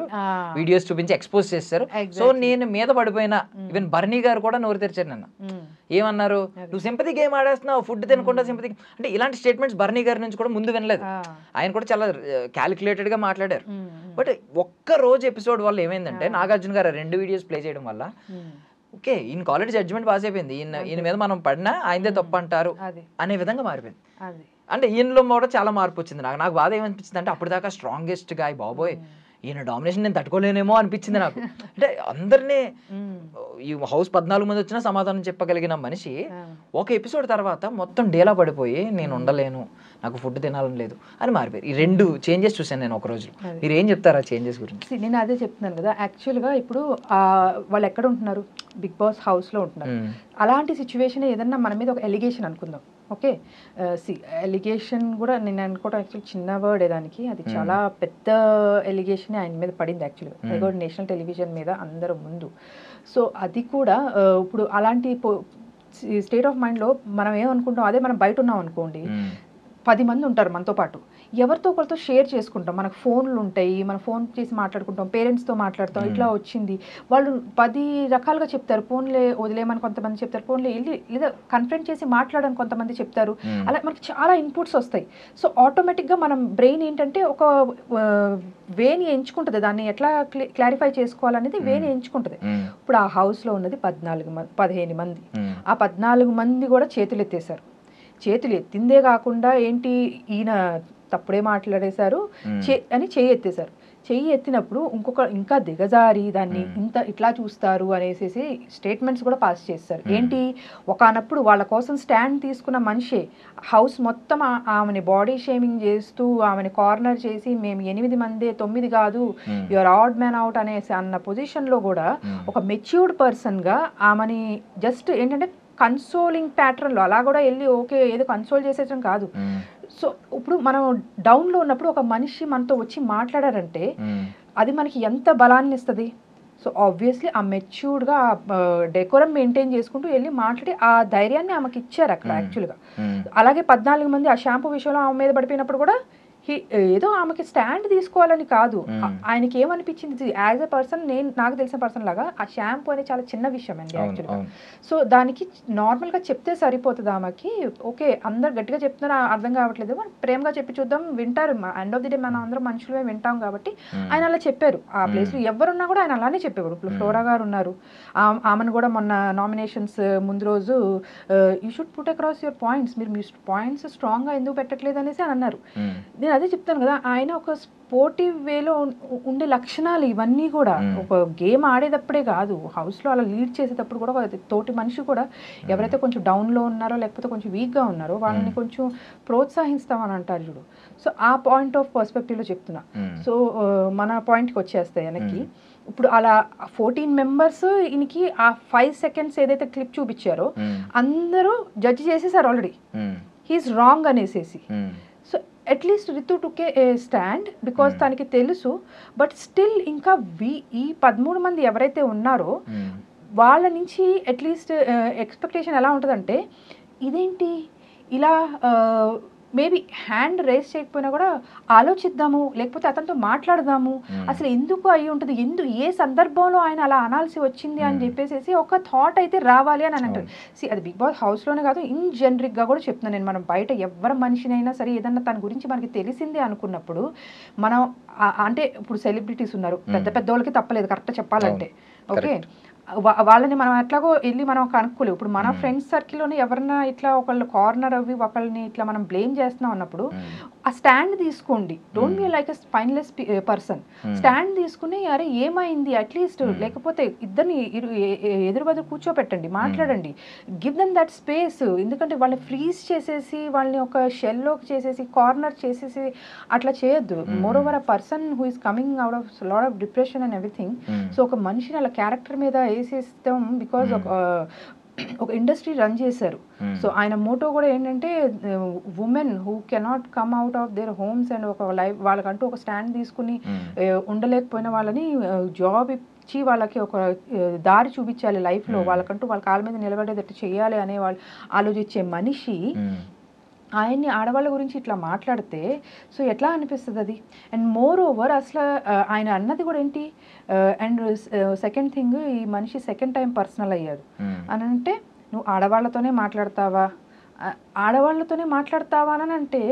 Speaker 1: వీడియోస్ చూపించి ఎక్స్పోజ్ చేస్తారు, సో నేను మీద పడిపోయినా. ఈవెన్ బర్నీ గారు కూడా నోరు తెరిచారు నిన్న. ఏమన్నారు, నువ్వు సింపతి గేమ్ ఆడేస్తున్నావు, ఫుడ్ తినకుండా సింపతి. అంటే ఇలాంటి స్టేట్మెంట్స్ బర్నీ గారి నుంచి కూడా ముందు వినలేదు. ఆయన కూడా చాలా క్యాలిక్యులేటెడ్ గా మాట్లాడారు. బట్ ఒక్క రోజు ఎపిసోడ్ వల్ల ఏమైందంటే నాగార్జున గారు 2 వీడియోస్ ప్లే చేయడం వల్ల ఓకే ఈయనకి ఆల్రెడీ జడ్జ్మెంట్ పాస్ అయిపోయింది, ఈయన మీద మనం పడినా ఆయనదే తప్పు అంటారు అనే విధంగా మారిపోయింది. అంటే ఈయనలో కూడా చాలా మార్పు వచ్చింది. నాకు బాధ ఏమనిపించింది అంటే అప్పటిదాకా స్ట్రాంగెస్ట్ గా బాబోయ్ ఈయన డామినేషన్ నేను తట్టుకోలేనేమో అనిపించింది నాకు. అంటే అందరినీ ఈ హౌస్ 14 మంది వచ్చినా సమాధానం చెప్పగలిగిన మనిషి ఒక ఎపిసోడ్ తర్వాత మొత్తం డేలా పడిపోయి నేను ఉండలేను, నాకు ఫుడ్ తినాలని లేదు అని మారిపోయారు. ఈ 2 చేంజెస్ చూసాను నేను ఒక రోజు. మీరు ఏం చెప్తారు ఆ చేంజెస్ గురించి?
Speaker 2: నేను అదే చెప్తున్నాను కదా, యాక్చువల్గా ఇప్పుడు వాళ్ళు ఎక్కడ ఉంటున్నారు, బిగ్ బాస్ హౌస్లో ఉంటున్నారు. అలాంటి సిచ్యువేషన్ ఏదన్నా మన మీద ఒక ఎలిగేషన్ అనుకుందాం, ఓకే ఎలిగేషన్ కూడా నేను అనుకోవడం యాక్చువల్లీ చిన్న వర్డ్ దానికి, అది చాలా పెద్ద ఎలిగేషన్ ఆయన మీద పడింది యాక్చువల్గా. అది కూడా నేషనల్ టెలివిజన్ మీద అందరూ ముందు. సో అది కూడా ఇప్పుడు అలాంటి స్టేట్ ఆఫ్ మైండ్లో మనం ఏమనుకుంటాం, అదే మనం బయట ఉన్నాం అనుకోండి, 10 మంది ఉంటారు మనతో పాటు, ఎవరితో ఒకరితో షేర్ చేసుకుంటాం, మనకు ఫోన్లు ఉంటాయి, మనం ఫోన్ చేసి మాట్లాడుకుంటాం, పేరెంట్స్తో మాట్లాడతాం, ఇట్లా వచ్చింది వాళ్ళు 10 రకాలుగా చెప్తారు. ఫోన్లే వదిలేమని కొంతమంది చెప్తారు, ఫోన్లే వెళ్ళి లేదా కన్ఫరెంట్ చేసి మాట్లాడని కొంతమంది చెప్తారు. అలా మనకి చాలా ఇన్పుట్స్ వస్తాయి. సో ఆటోమేటిక్గా మనం బ్రెయిన్ ఏంటంటే ఒక వేని ఎంచుకుంటుంది, దాన్ని ఎట్లా క్లారిఫై చేసుకోవాలనేది వేని ఎంచుకుంటుంది. ఇప్పుడు ఆ హౌస్లో ఉన్నది 15 మంది. ఆ 14 మంది కూడా చేతులు ఎత్తేసారు. చేతులు ఎత్తిందే కాకుండా ఏంటి ఈయన తప్పుడే మాట్లాడేశారు అని చెయ్యి ఎత్తేశారు. చెయ్యి ఎత్తినప్పుడు ఇంకా దిగజారి దాన్ని ఇట్లా చూస్తారు అనేసి స్టేట్మెంట్స్ కూడా పాస్ చేస్తారు. ఏంటి, ఒకనప్పుడు వాళ్ళ కోసం స్టాండ్ తీసుకున్న మనిషే హౌస్ మొత్తం ఆమెని బాడీ షేమింగ్ చేస్తూ ఆమెని కార్నర్ చేసి మేము 8 మందే 9 కాదు, యువర్ ఆడ్ మ్యాన్ అవుట్ అనేసి అన్న పొజిషన్లో కూడా ఒక మెచ్యూర్డ్ పర్సన్గా ఆమెని జస్ట్ ఏంటంటే కన్సోలింగ్ ప్యాటర్న్లో అలా కూడా వెళ్ళి ఓకే ఏదో కన్సోల్ చేసేయడం కాదు. సో ఇప్పుడు మనం డౌన్లో ఉన్నప్పుడు ఒక మనిషి మనతో వచ్చి మాట్లాడారంటే అది మనకి ఎంత బలాన్ని ఇస్తుంది. సో ఆబ్వియస్లీ ఆ మెచ్యూర్డ్గా డెకోరం మెయింటైన్ చేసుకుంటూ వెళ్ళి మాట్లాడి ఆ ధైర్యాన్ని ఆమెకి ఇచ్చారు అక్కడ యాక్చువల్గా. అలాగే 14 మంది ఆ షాంపూ విషయంలో ఆమె మీద పడిపోయినప్పుడు కూడా ఏదో ఆమెకి స్టాండ్ తీసుకోవాలని కాదు, ఆయనకి ఏమనిపించింది యాజ్ ఎ పర్సన్, నాకు తెలిసిన పర్సన్ లాగా ఆ షాంపూ అనేది చాలా చిన్న విషయం అండి యాక్చువల్గా. సో దానికి నార్మల్గా చెప్తే సరిపోతుంది ఆమెకి. ఓకే అందరు గట్టిగా చెప్తున్నారు అర్థం కావట్లేదు, మనం ప్రేమగా చెప్పి చూద్దాం, వింటారు. ఎండ్ ఆఫ్ ది డే మనం అందరం మనుషులమే వింటాం కాబట్టి ఆయన అలా చెప్పారు. ఆ ప్లేస్లో ఎవరున్నా కూడా ఆయన అలానే చెప్పేవారు. ఇప్పుడు ఫ్లోరా గారు ఉన్నారు, ఆమెను కూడా మొన్న నామినేషన్స్ ముందు రోజు you should put across your points, మీరు మీ పాయింట్స్ స్ట్రాంగ్గా ఎందుకు పెట్టట్లేదు అనేసి అని అన్నారు. నేను అదే చెప్తాను కదా, ఆయన ఒక స్పోర్టివ్ వేలో ఉండే లక్షణాలు ఇవన్నీ కూడా ఒక గేమ్ ఆడేటప్పుడే కాదు, హౌస్లో అలా లీడ్ చేసేటప్పుడు కూడా తోటి మనిషి కూడా ఎవరైతే కొంచెం డౌన్లో ఉన్నారో లేకపోతే కొంచెం వీక్గా ఉన్నారో వాళ్ళని కొంచెం ప్రోత్సహిస్తామని అంటారు చూడు. సో ఆ పాయింట్ ఆఫ్ పర్స్పెక్టివ్లో చెప్తున్నా. సో మన పాయింట్కి వచ్చేస్తాయి వెనక్కి. ఇప్పుడు అలా 14 మెంబర్స్ ఈయనకి ఆ 5 సెకండ్స్ ఏదైతే క్లిప్ చూపించారో అందరూ జడ్జి చేసేసారు ఆల్రెడీ, హీఈస్ రాంగ్ అనేసేసి. So at least Ritu took a stand because తనకి తెలుసు. బట్ స్టిల్ ఇంకా ఈ 13 మంది ఎవరైతే ఉన్నారో వాళ్ళ నుంచి అట్లీస్ట్ ఎక్స్పెక్టేషన్ ఎలా ఉంటుందంటే, ఇదేంటి ఇలా మేబీ హ్యాండ్ రేస్ చేయకపోయినా కూడా ఆలోచిద్దాము, లేకపోతే అతనితో మాట్లాడదాము, అసలు ఎందుకు అయి ఉంటుంది, ఏ సందర్భంలో ఆయన అలా అనాల్సి వచ్చింది అని చెప్పేసి ఒక థాట్ అయితే రావాలి అని అంటారు. అది బిగ్ బాస్ హౌస్లోనే కాదు, ఇన్ జనరిక్గా కూడా చెప్తున్నాను నేను. మనం బయట ఎవరి మనిషినైనా సరే ఏదన్నా తన గురించి మనకి తెలిసిందే అనుకున్నప్పుడు మనం అంటే ఇప్పుడు సెలబ్రిటీస్ ఉన్నారు, పెద్ద వాళ్ళకి తప్పలేదు కరెక్ట్ చెప్పాలంటే, ఓకే వాళ్ళని మనం ఎట్లాగో వెళ్ళి మనం కనుక్కోలేవు. ఇప్పుడు మన ఫ్రెండ్స్ సర్కిల్లోనే ఎవరన్నా ఇట్లా ఒకళ్ళు కార్నర్ అవి ఒకళ్ళని ఇట్లా మనం బ్లేమ్ చేస్తున్నాం అన్నప్పుడు ఆ స్టాండ్ తీసుకోండి. Don't be like a spineless person. Stand తీసుకుని అరే ఏమైంది అట్లీస్ట్, లేకపోతే ఇద్దరిని ఎదురు కూర్చోపెట్టండి, మాట్లాడండి, గివ్ దెమ్ దట్ స్పేస్. ఎందుకంటే వాళ్ళని ఫ్రీజ్ చేసేసి వాళ్ళని ఒక షెల్లోకి చేసేసి కార్నర్ చేసేసి అట్లా చేయొద్దు. More over a person who is coming out of lot of depression and everything. So ఒక మనిషిని అలా క్యారెక్టర్ మీద వేసేస్తాం బికాజ్ ఒక ఇండస్ట్రీ రన్ చేశారు. సో ఆయన మోటో కూడా ఏంటంటే women who cannot come out of their homes and ఒక లైఫ్ వాళ్ళకంటూ ఒక స్టాండ్ తీసుకుని ఉండలేకపోయిన వాళ్ళని జాబ్ ఇచ్చి వాళ్ళకి ఒక దారి చూపించాలి లైఫ్లో, వాళ్ళకంటూ వాళ్ళ కాళ్ళ మీద నిలబడేటట్టు చేయాలి అనే వాళ్ళు ఆలోచించే మనిషి ఆయన్ని ఆడవాళ్ళ గురించి ఇట్లా మాట్లాడితే సో ఎట్లా అనిపిస్తుంది అది? అండ్ మోర్ ఓవర్ అసలు ఆయన అన్నది కూడా ఏంటి, అండ్ సెకండ్ థింగ్ ఈ మనిషి సెకండ్ టైం పర్సనల్ అయ్యాడు అని అంటే, నువ్వు ఆడవాళ్ళతోనే మాట్లాడతావా అని అంటే,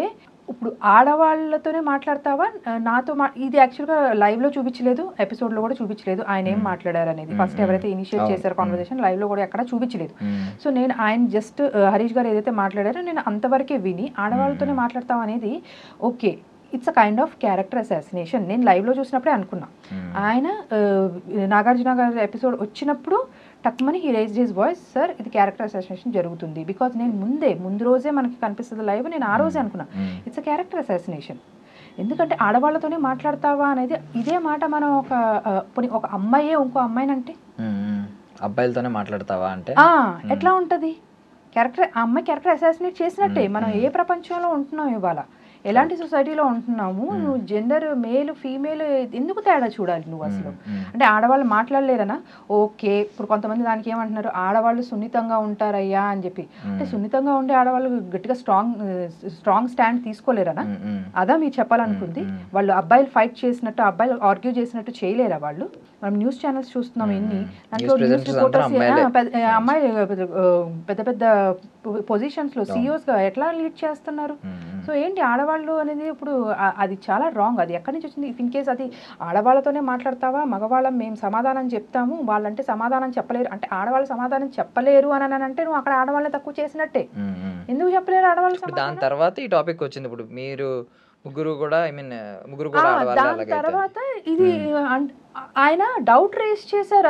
Speaker 2: ఇప్పుడు ఆడవాళ్ళతోనే మాట్లాడతావా నాతో ఇది యాక్చువల్గా లైవ్లో చూపించలేదు, ఎపిసోడ్లో కూడా చూపించలేదు ఆయన ఏం మాట్లాడారు అనేది. ఫస్ట్ ఎవరైతే ఇనిషియేట్ చేశారో కాన్వర్సేషన్ లైవ్లో కూడా ఎక్కడ చూపించలేదు. సో నేను ఆయన జస్ట్ హరీష్ గారు ఏదైతే మాట్లాడారో నేను అంతవరకే విని ఆడవాళ్ళతోనే మాట్లాడతాం అనేది okay, it's a kind of character assassination. నేను లైవ్లో చూసినప్పుడే అనుకున్నా. ఆయన నాగార్జున గారి ఎపిసోడ్ వచ్చినప్పుడు టక్మని he raised his voice, sir ఇది క్యారెక్టర్ అసాసినేషన్ జరుగుతుంది. బికాజ్ నేను ముందు రోజే మనకి కనిపిస్తుంది లైవ్, నేను ఆ రోజే అనుకున్నా ఇట్స్ అ క్యారెక్టర్ అసాసినేషన్. ఎందుకంటే ఆడవాళ్ళతోనే మాట్లాడతావా అనేది ఇదే మాట మనం ఒక అమ్మాయే ఇంకో అమ్మాయినంటే
Speaker 1: అబ్బాయిలతోనే మాట్లాడతావా అంటే
Speaker 2: ఎట్లా ఉంటుంది? ఆ అమ్మాయి క్యారెక్టర్ అసాసినేట్ చేసినట్టే. మనం ఏ ప్రపంచంలో ఉంటున్నాం ఇవాళ, ఎలాంటి సొసైటీలో ఉంటున్నాము, నువ్వు జెండర్ మేల్ ఫీమేల్ ఎందుకు తేడా చూడాలి నువ్వు అసలు? అంటే ఆడవాళ్ళు మాట్లాడలేరనా? ఓకే, ఇప్పుడు కొంతమంది దానికి ఏమంటున్నారు, ఆడవాళ్ళు సున్నితంగా ఉంటారయ్యా అని చెప్పి. అంటే సున్నితంగా ఉండే ఆడవాళ్ళు గట్టిగా స్ట్రాంగ్ స్టాండ్ తీసుకోలేరనా? అదా మీరు చెప్పాలనుకుంది? వాళ్ళు అబ్బాయిలు ఫైట్ చేసినట్టు, అబ్బాయిలు ఆర్గ్యూ చేసినట్టు చేయలేరా వాళ్ళు? మనం న్యూస్ ఛానల్స్ చూస్తున్నాం ఎన్ని, దాంట్లో న్యూస్ రిపోర్టర్స్ అమ్మాయిలు పెద్ద పెద్ద పొజిషన్స్ లో సిఇఓస్ గా ఎట్లా లీడ్ చేస్తున్నారు? సో ఏంటి ఆడవాళ్ళు అనేది ఇప్పుడు అది చాలా రాంగ్. అది ఎక్కడి నుంచి వచ్చింది? ఇఫ్ ఇన్ కేస్ అది ఆడవాళ్ళతోనే మాట్లాడతావా, మగవాళ్ళం మేము సమాధానం చెప్తాము, వాళ్ళంటే సమాధానం చెప్పలేరు అంటే, ఆడవాళ్ళు సమాధానం చెప్పలేరు అని అంటే నువ్వు అక్కడ ఆడవాళ్ళని తక్కువ చేసినట్టే. ఎందుకు చెప్పలేరు ఆడవాళ్ళు?
Speaker 1: దాని తర్వాత ఈ టాపిక్ వచ్చింది. ఇప్పుడు మీరు ముగ్గురు కూడా
Speaker 2: దాని తర్వాత ఇది ఆయన డౌట్ రేస్ చేశారు.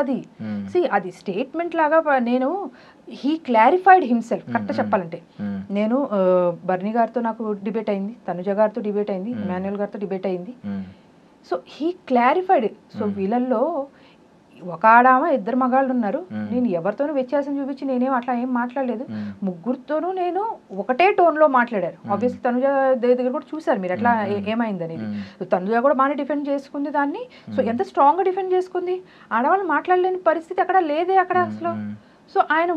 Speaker 2: అది స్టేట్మెంట్ లాగా నేను హీ క్లారిఫైడ్ హిమ్సెల్ఫ్. కరెక్ట్ చెప్పాలంటే నేను బర్నీ గారితో నాకు డిబేట్ అయింది, తనుజ గారితో డిబేట్ అయింది, ఇమాన్యుయల్ గారితో డిబేట్ అయింది. So he clarified. సో వీళ్ళల్లో ఒక ఆడామ ఇద్దరు మగాళ్ళు ఉన్నారు, నేను ఎవరితోనూ వ్యత్యాసం చూపించి నేనేం అట్లా ఏం మాట్లాడలేదు, ముగ్గురితోనూ నేను ఒకటే టోన్లో మాట్లాడారు. ఆబ్వియస్లీ తనుజ దగ్గర కూడా చూసారు మీరు ఎట్లా ఏమైంది అనేది. తనుజ కూడా బాగానే డిఫెండ్ చేసుకుంది దాన్ని. సో ఎంత స్ట్రాంగ్గా డిఫెండ్ చేసుకుంది, ఆడవాళ్ళు మాట్లాడలేని పరిస్థితి అక్కడ లేదే అక్కడ అసలు. సో ఆయన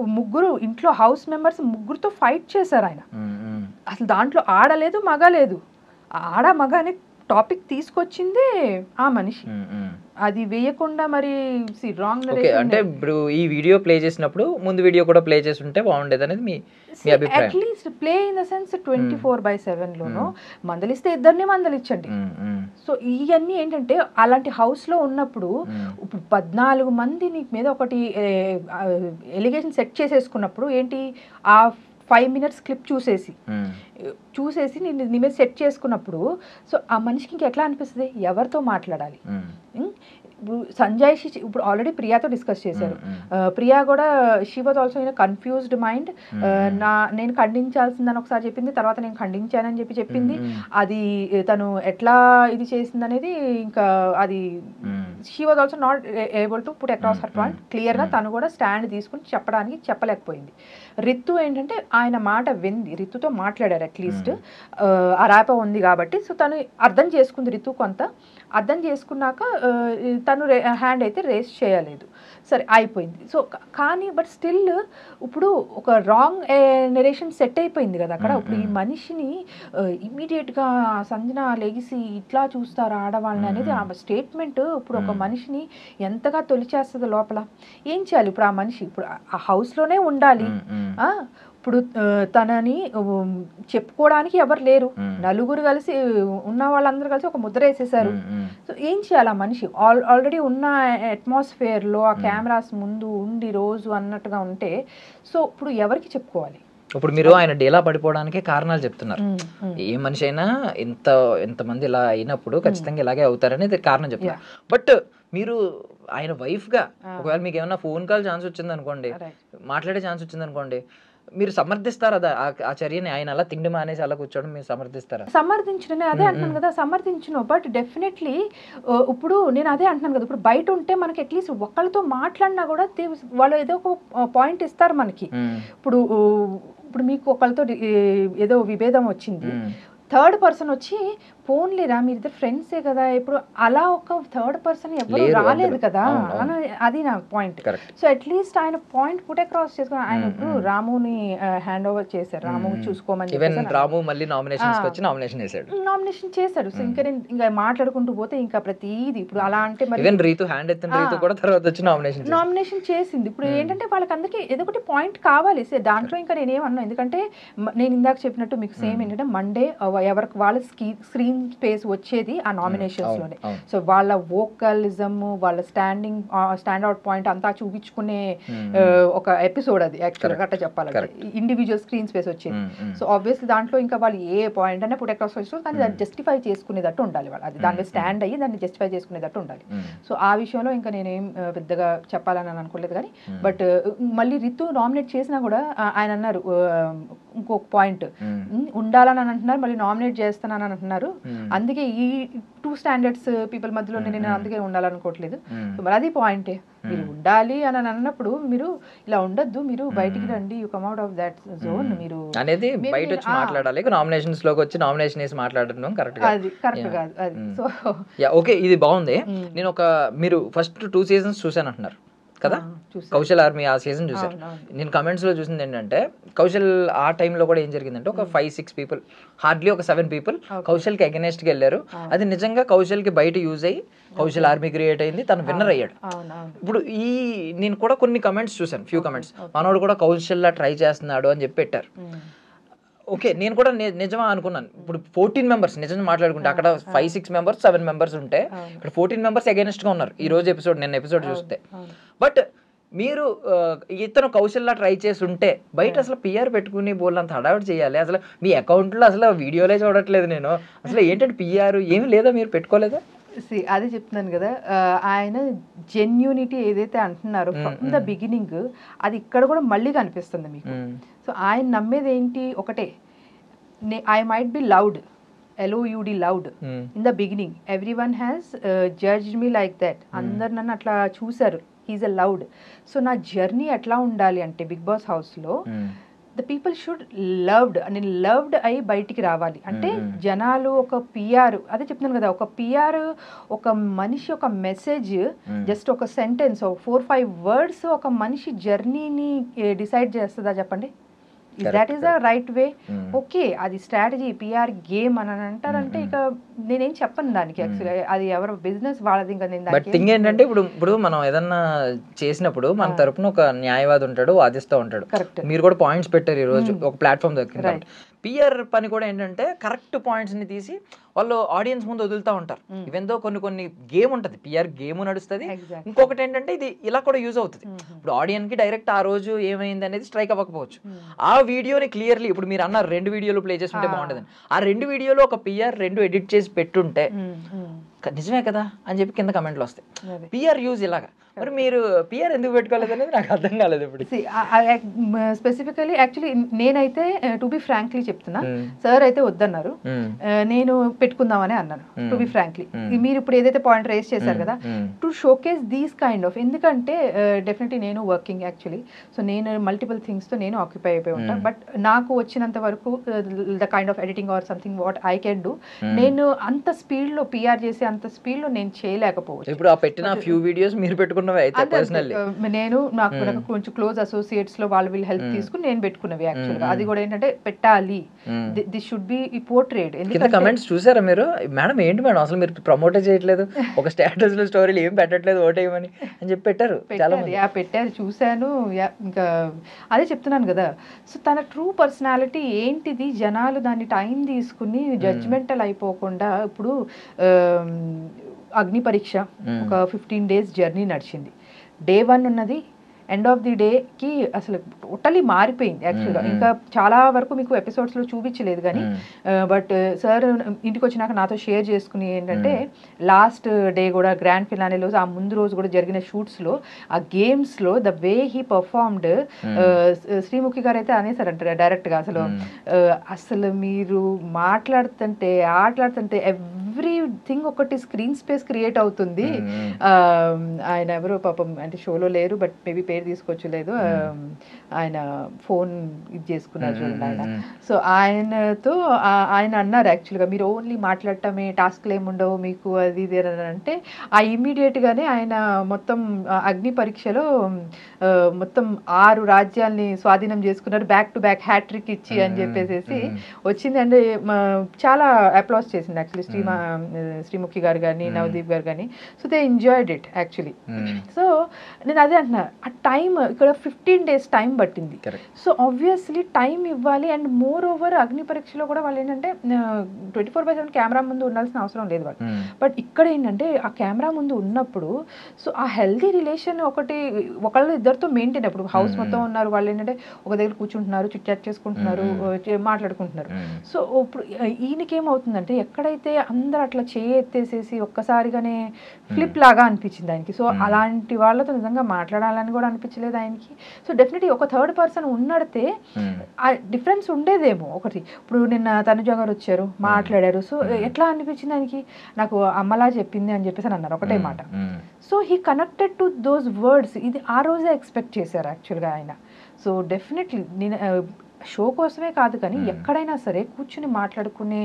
Speaker 2: ముగ్గురు ఇంట్లో హౌస్ మెంబర్స్ ముగ్గురుతో ఫైట్ చేశారు ఆయన. అసలు దాంట్లో ఆడలేదు మగ లేదు, ఆడ మగ అనే టాపిక్ తీసుకొచ్చింది ఆ మనిషి. అది వేయకుండా మరి రాంగ్.
Speaker 1: అంటే ఇప్పుడు ఈ వీడియో ప్లే చేసినప్పుడు ముందు వీడియో కూడా ప్లే చేసి ఉంటే బాగుండేది అనేది మీ అభిప్రాయం?
Speaker 2: At least play in the sense 24/7 లోనో మందలిస్తే ఇద్దరిని మందలిచ్చండి. సో ఇవన్నీ ఏంటంటే అలాంటి హౌస్ లో ఉన్నప్పుడు ఇప్పుడు 14 మంది నీ మీద ఒకటి ఎలిగేషన్ సెట్ చేసేసుకున్నప్పుడు ఏంటి, ఆ 5 minutes క్లిప్ చూసేసి నేను నీ మీద సెట్ చేసుకున్నప్పుడు సో ఆ మనిషికి ఇంకెట్లా అనిపిస్తుంది, ఎవరితో మాట్లాడాలి? ఇప్పుడు సంజయ్ ఇప్పుడు ఆల్రెడీ ప్రియాతో డిస్కస్ చేశారు. ప్రియా కూడా she was also in confused mind. నేను ఖండించాల్సిందని ఒకసారి చెప్పింది, తర్వాత నేను ఖండించానని చెప్పింది. అది తను ఎట్లా ఇది చేసింది అనేది ఇంకా అది she was also not able to put across her point క్లియర్గా. తను కూడా స్టాండ్ తీసుకుని చెప్పలేకపోయింది. రితు ఏంటంటే ఆయన మాట వింది, రితుతో మాట్లాడారు అట్లీస్ట్ ఆ ర్యాప ఉంది కాబట్టి. సో తను అర్థం చేసుకుంది, రితు కొంత అర్థం చేసుకున్నాక తను హ్యాండ్ అయితే రేస్ చేయలేదు, సరే అయిపోయింది. సో కానీ బట్ స్టిల్ ఇప్పుడు ఒక రాంగ్ నెరేషన్ సెట్ అయిపోయింది కదా అక్కడ. ఇప్పుడు ఈ మనిషిని ఇమ్మీడియట్గా సంజన లెగిసి ఇట్లా చూస్తారు ఆడవాళ్ళని అనేది ఆ స్టేట్మెంట్ ఇప్పుడు ఒక మనిషిని ఎంతగా తొలిచేస్తుంది లోపల. ఏం చేయాలి ఇప్పుడు ఆ మనిషి? ఇప్పుడు ఆ హౌస్లోనే ఉండాలి, ఇప్పుడు తనని చెప్పుకోవడానికి ఎవరు లేరు, నలుగురు కలిసి ఉన్న వాళ్ళందరూ కలిసి ఒక ముద్ర వేసేసారు. సో ఏం చేయాలి ఆ మనిషి? ఆల్రెడీ ఉన్న అట్మాస్ఫియర్లో ఆ కెమెరాస్ ముందు ఉండి రోజు అన్నట్టుగా ఉంటే సో ఇప్పుడు ఎవరికి చెప్పుకోవాలి?
Speaker 1: ఇప్పుడు మీరు ఆయన డీలా పడిపోవడానికి కారణాలు చెప్తున్నారు. ఏ మనిషి అయినా ఎంతమంది ఇలా అయినప్పుడు ఖచ్చితంగా ఇలాగే అవుతారని కారణం చెప్తున్నారు. బట్ మీరు ఆయన వైఫ్ గా ఒకవేళ మీకు ఏమైనా ఫోన్ కాల్ ఛాన్స్ వచ్చింది అనుకోండి, మాట్లాడే ఛాన్స్ వచ్చింది అనుకోండి, మీరు సమర్థిస్తారా ఆ చర్యని? ఆయన అలా తిండి మానేసి అలా కూర్చోవడం మీరు సమర్థిస్తారా?
Speaker 2: సమర్థించడనే అదే అంటున్నాను కదా, సమర్థించను. బట్ డెఫినెట్లీ ఇప్పుడు నేను అదే అంటున్నాను కదా, ఇప్పుడు బయట ఉంటే మనకి అట్లీస్ట్ ఒకళ్ళతో మాట్లాడినా కూడా వాళ్ళు ఏదో ఒక పాయింట్ ఇస్తారు మనకి. ఇప్పుడు మీకు ఒకళ్ళతో ఏదో విభేదం వచ్చింది, థర్డ్ పర్సన్ వచ్చి ఫోన్లేరా మీరిద్దరు ఫ్రెండ్సే కదా, ఇప్పుడు అలా ఒక థర్డ్ పర్సన్ ఎవరు రాలేదు కదా, అది నా పాయింట్. సో అట్లీస్ట్ ఆయన పాయింట్ పుట్ అక్రాస్ చేసుకుని ఆయన ఇప్పుడు రాముని హ్యాండ్ ఓవర్ చేశారు, రాము చూసుకోమని నామినేషన్ చేశాడు. సో ఇంకా మాట్లాడుకుంటూ పోతే ఇంకా ప్రతిదీ ఇప్పుడు అలా అంటే నామినేషన్ చేసింది. ఇప్పుడు ఏంటంటే వాళ్ళకందరికీ ఏదో ఒకటి పాయింట్ కావాలి. దాంట్లో ఇంకా నేనేమన్నా, ఎందుకంటే నేను ఇందాక చెప్పినట్టు మీకు సేమ్ ఏంటంటే మండే ఎవరికి వాళ్ళ స్క్రీన్ స్పేస్ వచ్చేది ఆ నామినేషన్స్ లోనే. సో వాళ్ళ వోకలిజం, వాళ్ళ స్టాండ్ అవుట్ పాయింట్ అంతా చూపించుకునే ఒక ఎపిసోడ్ అది యాక్చువల్గా అట్లా చెప్పాలంటే, ఇండివిజువల్ స్క్రీన్ స్పేస్ వచ్చేది. సో ఆబ్వియస్లీ దాంట్లో ఇంకా వాళ్ళు ఏ పాయింట్ అనే పుట్ అక్రాస్ వచ్చి కానీ దాన్ని జస్టిఫై చేసుకునేటట్టు ఉండాలి వాళ్ళు, అది దాని మీద స్టాండ్ అయ్యి దాన్ని జస్టిఫై చేసుకునేటట్టు ఉండాలి. సో ఆ విషయంలో ఇంకా నేనేం పెద్దగా చెప్పాలని అనుకోలేదు. కానీ బట్ మళ్ళీ రితు నామినేట్ చేసినా కూడా ఆయన అన్నారు ఇంకొక పాయింట్, ఉండాలని అంటున్నారు మళ్ళీ నామినేట్ చేస్తానని అంటున్నారు, అందుకే ఈ టూ స్టాండర్డ్స్ పీపుల్ మధ్యలో నేను అందుకే ఉండాలనుకోవట్లేదు. మరి అది పాయింటే, మీరు ఉండాలి అని అన్నప్పుడు మీరు ఇలా ఉండొద్దు, మీరు బయటికి రండి, you come out of that zone. మీరు
Speaker 1: అనేది బయట వచ్చి మాట్లాడాలి, నామినేషన్స్ లోకి వచ్చి నామినేషన్ వేసి మాట్లాడడం కరెక్ట్
Speaker 2: కాదు అది. సో
Speaker 1: ఓకే, ఇది బాగుంది. నేను మీరు ఫస్ట్ 2 seasons చూసాను అంటున్నారు కదా, కౌశల్ ఆర్మీ ఆ సీజన్ చూసారు. నేను కమెంట్స్ లో చూసింది ఏంటంటే కౌశల్ ఆ టైంలో కూడా ఏం జరిగిందంటే ఒక 5-6 people, హార్డ్లీ ఒక 7 people కౌశల్ కి అగెనెస్ట్ కి వెళ్ళారు. అది నిజంగా కౌశల్ కి బయట యూజ్ అయ్యి కౌశల్ ఆర్మీ క్రియేట్ అయింది, తను విన్నర్ అయ్యాడు. ఇప్పుడు నేను కూడా కొన్ని కమెంట్స్ చూసాను, ఫ్యూ కమెంట్స్, మనోడు కూడా కౌశల్ లా ట్రై చేస్తున్నాడు అని చెప్పి పెట్టారు. ఓకే, నేను కూడా నిజమా అనుకున్నాను. ఇప్పుడు 14 members నిజంగా మాట్లాడుకుంటే అక్కడ 5-6 members 7 members ఉంటే ఇక్కడ 14 members అగైనెస్ట్ గా ఉన్నారు ఈ రోజు ఎపిసోడ్, నిన్న ఎపిసోడ్ చూస్తే. బట్ మీరు ఇతను కౌశల్లా ట్రై చేసి ఉంటే బయట అసలు పిఆర్ పెట్టుకుని బోల్లంత హడావిడి చేయాలి, అసలు మీ అకౌంట్లో అసలు వీడియోలే చూడట్లేదు నేను, అసలు ఏంటంటే పిఆర్ ఏమి లేదా, మీరు పెట్టుకోలేదా?
Speaker 2: అదే చెప్తున్నాను కదా, ఆయన జెన్యూనిటీ ఏదైతే అంటున్నారో ఫ్రమ్ ద బిగినింగ్ అది ఇక్కడ కూడా మళ్ళీ కనిపిస్తుంది మీకు. సో ఆయన నమ్మేది ఏంటి, ఒకటే, I might be loud, LOUD loud in the beginning, everyone has judged me like that, అందరు నన్ను అట్లా చూసారు, హీఈస్ ఎ లౌడ్. సో నా జర్నీ ఎట్లా ఉండాలి అంటే బిగ్ బాస్ హౌస్లో ద పీపుల్ షుడ్ లవ్డ్, నేను లవ్డ్ అయి బయటికి రావాలి అంటే జనాలు ఒక పిఆర్, అదే చెప్తున్నాను కదా, ఒక పిఆర్ ఒక మనిషి ఒక మెసేజ్ జస్ట్ ఒక సెంటెన్స్ 4-5 words ఒక మనిషి జర్నీని డిసైడ్ చేస్తుందా చెప్పండి? That is the right way. Okay, అది స్ట్రాటజీ, పిఆర్ గేమ్ అని అంటారంటే ఇక నేనేం చెప్పను దానికి. యాక్చువల్లీ అది ఎవరు బిజినెస్ వాళ్ళది. ఇంకా నేను
Speaker 1: బట్ థింగ్ ఏంటంటే ఇప్పుడు మనం ఏదన్నా చేసినప్పుడు మన తరపున ఒక న్యాయవాది ఉంటాడు, వాదిస్తూ ఉంటాడు. మీరు కూడా పాయింట్స్ పెట్టారు ఈ రోజు ఒక ప్లాట్ఫామ్ దొరికింది. పిఆర్ పని కూడా ఏంటంటే కరెక్ట్ పాయింట్స్ ని తీసి వాళ్ళు ఆడియన్స్ ముందు వదులుతూ ఉంటారు. ఈవెన్ దో కొన్ని గేమ్ ఉంటుంది, పిఆర్ గేమ్ నడుస్తుంది. ఇంకొకటి ఏంటంటే ఇది ఇలా కూడా యూజ్ అవుతుంది. ఇప్పుడు ఆడియన్స్ కి డైరెక్ట్ ఆ రోజు ఏమైంది అనేది స్ట్రైక్ అవ్వకపోవచ్చు. ఆ వీడియోని క్లియర్లీ ఇప్పుడు మీరు అన్నారు 2 వీడియోలు ప్లే చేస్తుంటే బాగుంటుంది, ఆ 2 వీడియోలో ఒక పిఆర్ 2 ఎడిట్ చేసి పెట్టుంటే నిజమే కదా అని చెప్పి కింద కమెంట్లు వస్తాయి. పిఆర్ యూజ్ ఇలాగా, మరి మీరు పిఆర్ ఎందుకు పెట్టుకోలేదు అనేది నాకు అర్థం కాలేదు. ఇప్పుడు
Speaker 2: స్పెసిఫికలీ యాక్చువల్లీ నేనైతే టు బి ఫ్రాంక్లీ చెప్తున్నా, సార్ అయితే వద్దన్నారు, నేను పెట్టుకుందామని అన్నాను టు బి ఫ్రాంక్లీ. మీరు ఇప్పుడు ఏదైతే పాయింట్ రేస్ చేశారు కదా, to showcase these kind of, ఎందుకంటే డెఫినెట్లీ నేను వర్కింగ్ యాక్చువల్లీ, సో నేను మల్టిపుల్ థింగ్స్తో నేను ఆక్యుపై అయిపోయి ఉంటాను. బట్ నాకు వచ్చినంత వరకు the kind of editing or something what I can do, నేను అంత స్పీడ్లో పిఆర్ చేసి అంత స్పీడ్ లో నేను చేయలేకపోవచ్చు.
Speaker 1: ఇప్పుడు ఆ పెట్టిన ఫ్యూ వీడియోస్ మీరు పెట్టుకున్నవి అయితే పర్సనల్లీ
Speaker 2: నేను నాకు కొంచెం క్లోజ్ అసోసియేట్స్ లో వాళ్ళు వీళ్ళు హెల్ప్ తీసుకుని నేను పెట్టుకున్నవి యాక్చువల్ గా. అది కూడా ఏంటంటే పెట్టాలి, దిస్ షుడ్ బి పోర్ట్రేట్.
Speaker 1: ఎందుకంటే కమెంట్స్ చూసారా మీరు? మేడం ఏంటి మేడం అసలు మీరు ప్రమోట్ చేయట్లేదు, ఒక స్టేటస్ లో స్టోరీలు ఏం పెట్టట్లేదు, ఓటేయమని అని చెప్పి పెట్టారు చాలా మంది.
Speaker 2: పెట్టారు, చూశాను. ఇంకా అదే చెప్తున్నాను కదా. సో తన ట్రూ పర్సనాలిటీ ఏంటిది, జనాలు దాన్ని టైం తీసుకుని జడ్జ్మెంటల్ అయిపోకుండా. ఇప్పుడు అగ్ని పరీక్ష ఒక 15 days జర్నీ నడిచింది. డే 1 ఉన్నది, ఎండ్ ఆఫ్ ది డేకి అసలు టోటలీ మారిపోయింది యాక్చువల్గా. ఇంకా చాలా వరకు మీకు ఎపిసోడ్స్లో చూపించలేదు కానీ, బట్ సార్ ఇంటికి వచ్చినాక నాతో షేర్ చేసుకుని ఏంటంటే లాస్ట్ డే కూడా గ్రాండ్ ఫినాలేలో ఆ ముందు రోజు కూడా జరిగిన షూట్స్లో ఆ గేమ్స్లో the way he performed. Sreemukhi గారు అయితే అనేసారంట డైరెక్ట్గా, అసలు మీరు మాట్లాడుతుంటే ఆటలాడుతుంటే ఎవ్రీథింగ్ ఒకటి స్క్రీన్ స్పేస్ క్రియేట్ అవుతుంది. ఆయన ఎవరో పాపం అంటే షోలో లేరు, బట్ మేబీ పేరు తీసుకోవచ్చులేదు, ఆయన ఫోన్ ఇది చేసుకున్నారు చూడండి ఆయన. సో ఆయనతో ఆయన అన్నారు యాక్చువల్గా, మీరు ఓన్లీ మాట్లాడటమే, టాస్క్లు ఏముండవు మీకు అది ఇది అని అంటే, ఆ ఇమ్మీడియట్గానే ఆయన మొత్తం అగ్ని పరీక్షలో మొత్తం 6 రాజ్యాల్ని స్వాధీనం చేసుకున్నారు, బ్యాక్ టు బ్యాక్ హ్యాట్రిక్ ఇచ్చి అని చెప్పేసి వచ్చింది. అంటే చాలా అప్లాస్ చేసింది యాక్చువల్లీ శ్రీముఖి గారు కానీ నవదీప్ గారు కానీ. So they enjoyed it actually. So నేను అదే అంటున్నా, ఆ టైం ఇక్కడ 15 days టైం పట్టింది. సో ఆబ్వియస్లీ టైం ఇవ్వాలి. అండ్ మోర్ ఓవర్ అగ్ని పరీక్షలో కూడా వాళ్ళు ఏంటంటే 24/7 కెమెరా ముందు ఉండాల్సిన అవసరం లేదు వాళ్ళు. బట్ ఇక్కడ ఏంటంటే ఆ కెమెరా ముందు ఉన్నప్పుడు సో ఆ హెల్దీ రిలేషన్ ఒకళ్ళు ఇద్దరితో మెయింటైన్. అప్పుడు హౌస్ మొత్తం ఉన్నారు, వాళ్ళు ఏంటంటే ఒక దగ్గర కూర్చుంటున్నారు, చిట్ చాట్ చేసుకుంటున్నారు, మాట్లాడుకుంటున్నారు. సో ఇప్పుడు ఈయనకేమవుతుందంటే ఎక్కడైతే అందరు అట్లా ఎత్తేసేసి ఒక్కసారిగానే ఫ్లిప్ లాగా అనిపించింది ఆయనకి. సో అలాంటి వాళ్ళతో నిజంగా మాట్లాడాలని కూడా అనిపించలేదు ఆయనకి. సో డెఫినెట్లీ ఒక థర్డ్ పర్సన్ ఉన్నడితే ఆ డిఫరెన్స్ ఉండేదేమో. ఒకటి ఇప్పుడు నిన్న తనుజ గారు వచ్చారు, మాట్లాడారు. సో ఎట్లా అనిపించింది ఆయనకి, నాకు అమ్మలా చెప్పింది అని చెప్పేసి అన్నారు ఒకటే మాట. So he connected to those words. ఇది ఆ రోజే ఎక్స్పెక్ట్ చేశారు యాక్చువల్గా ఆయన. సో డెఫినెట్లీ నేను షో కోసమే కాదు కానీ ఎక్కడైనా సరే కూర్చుని మాట్లాడుకునే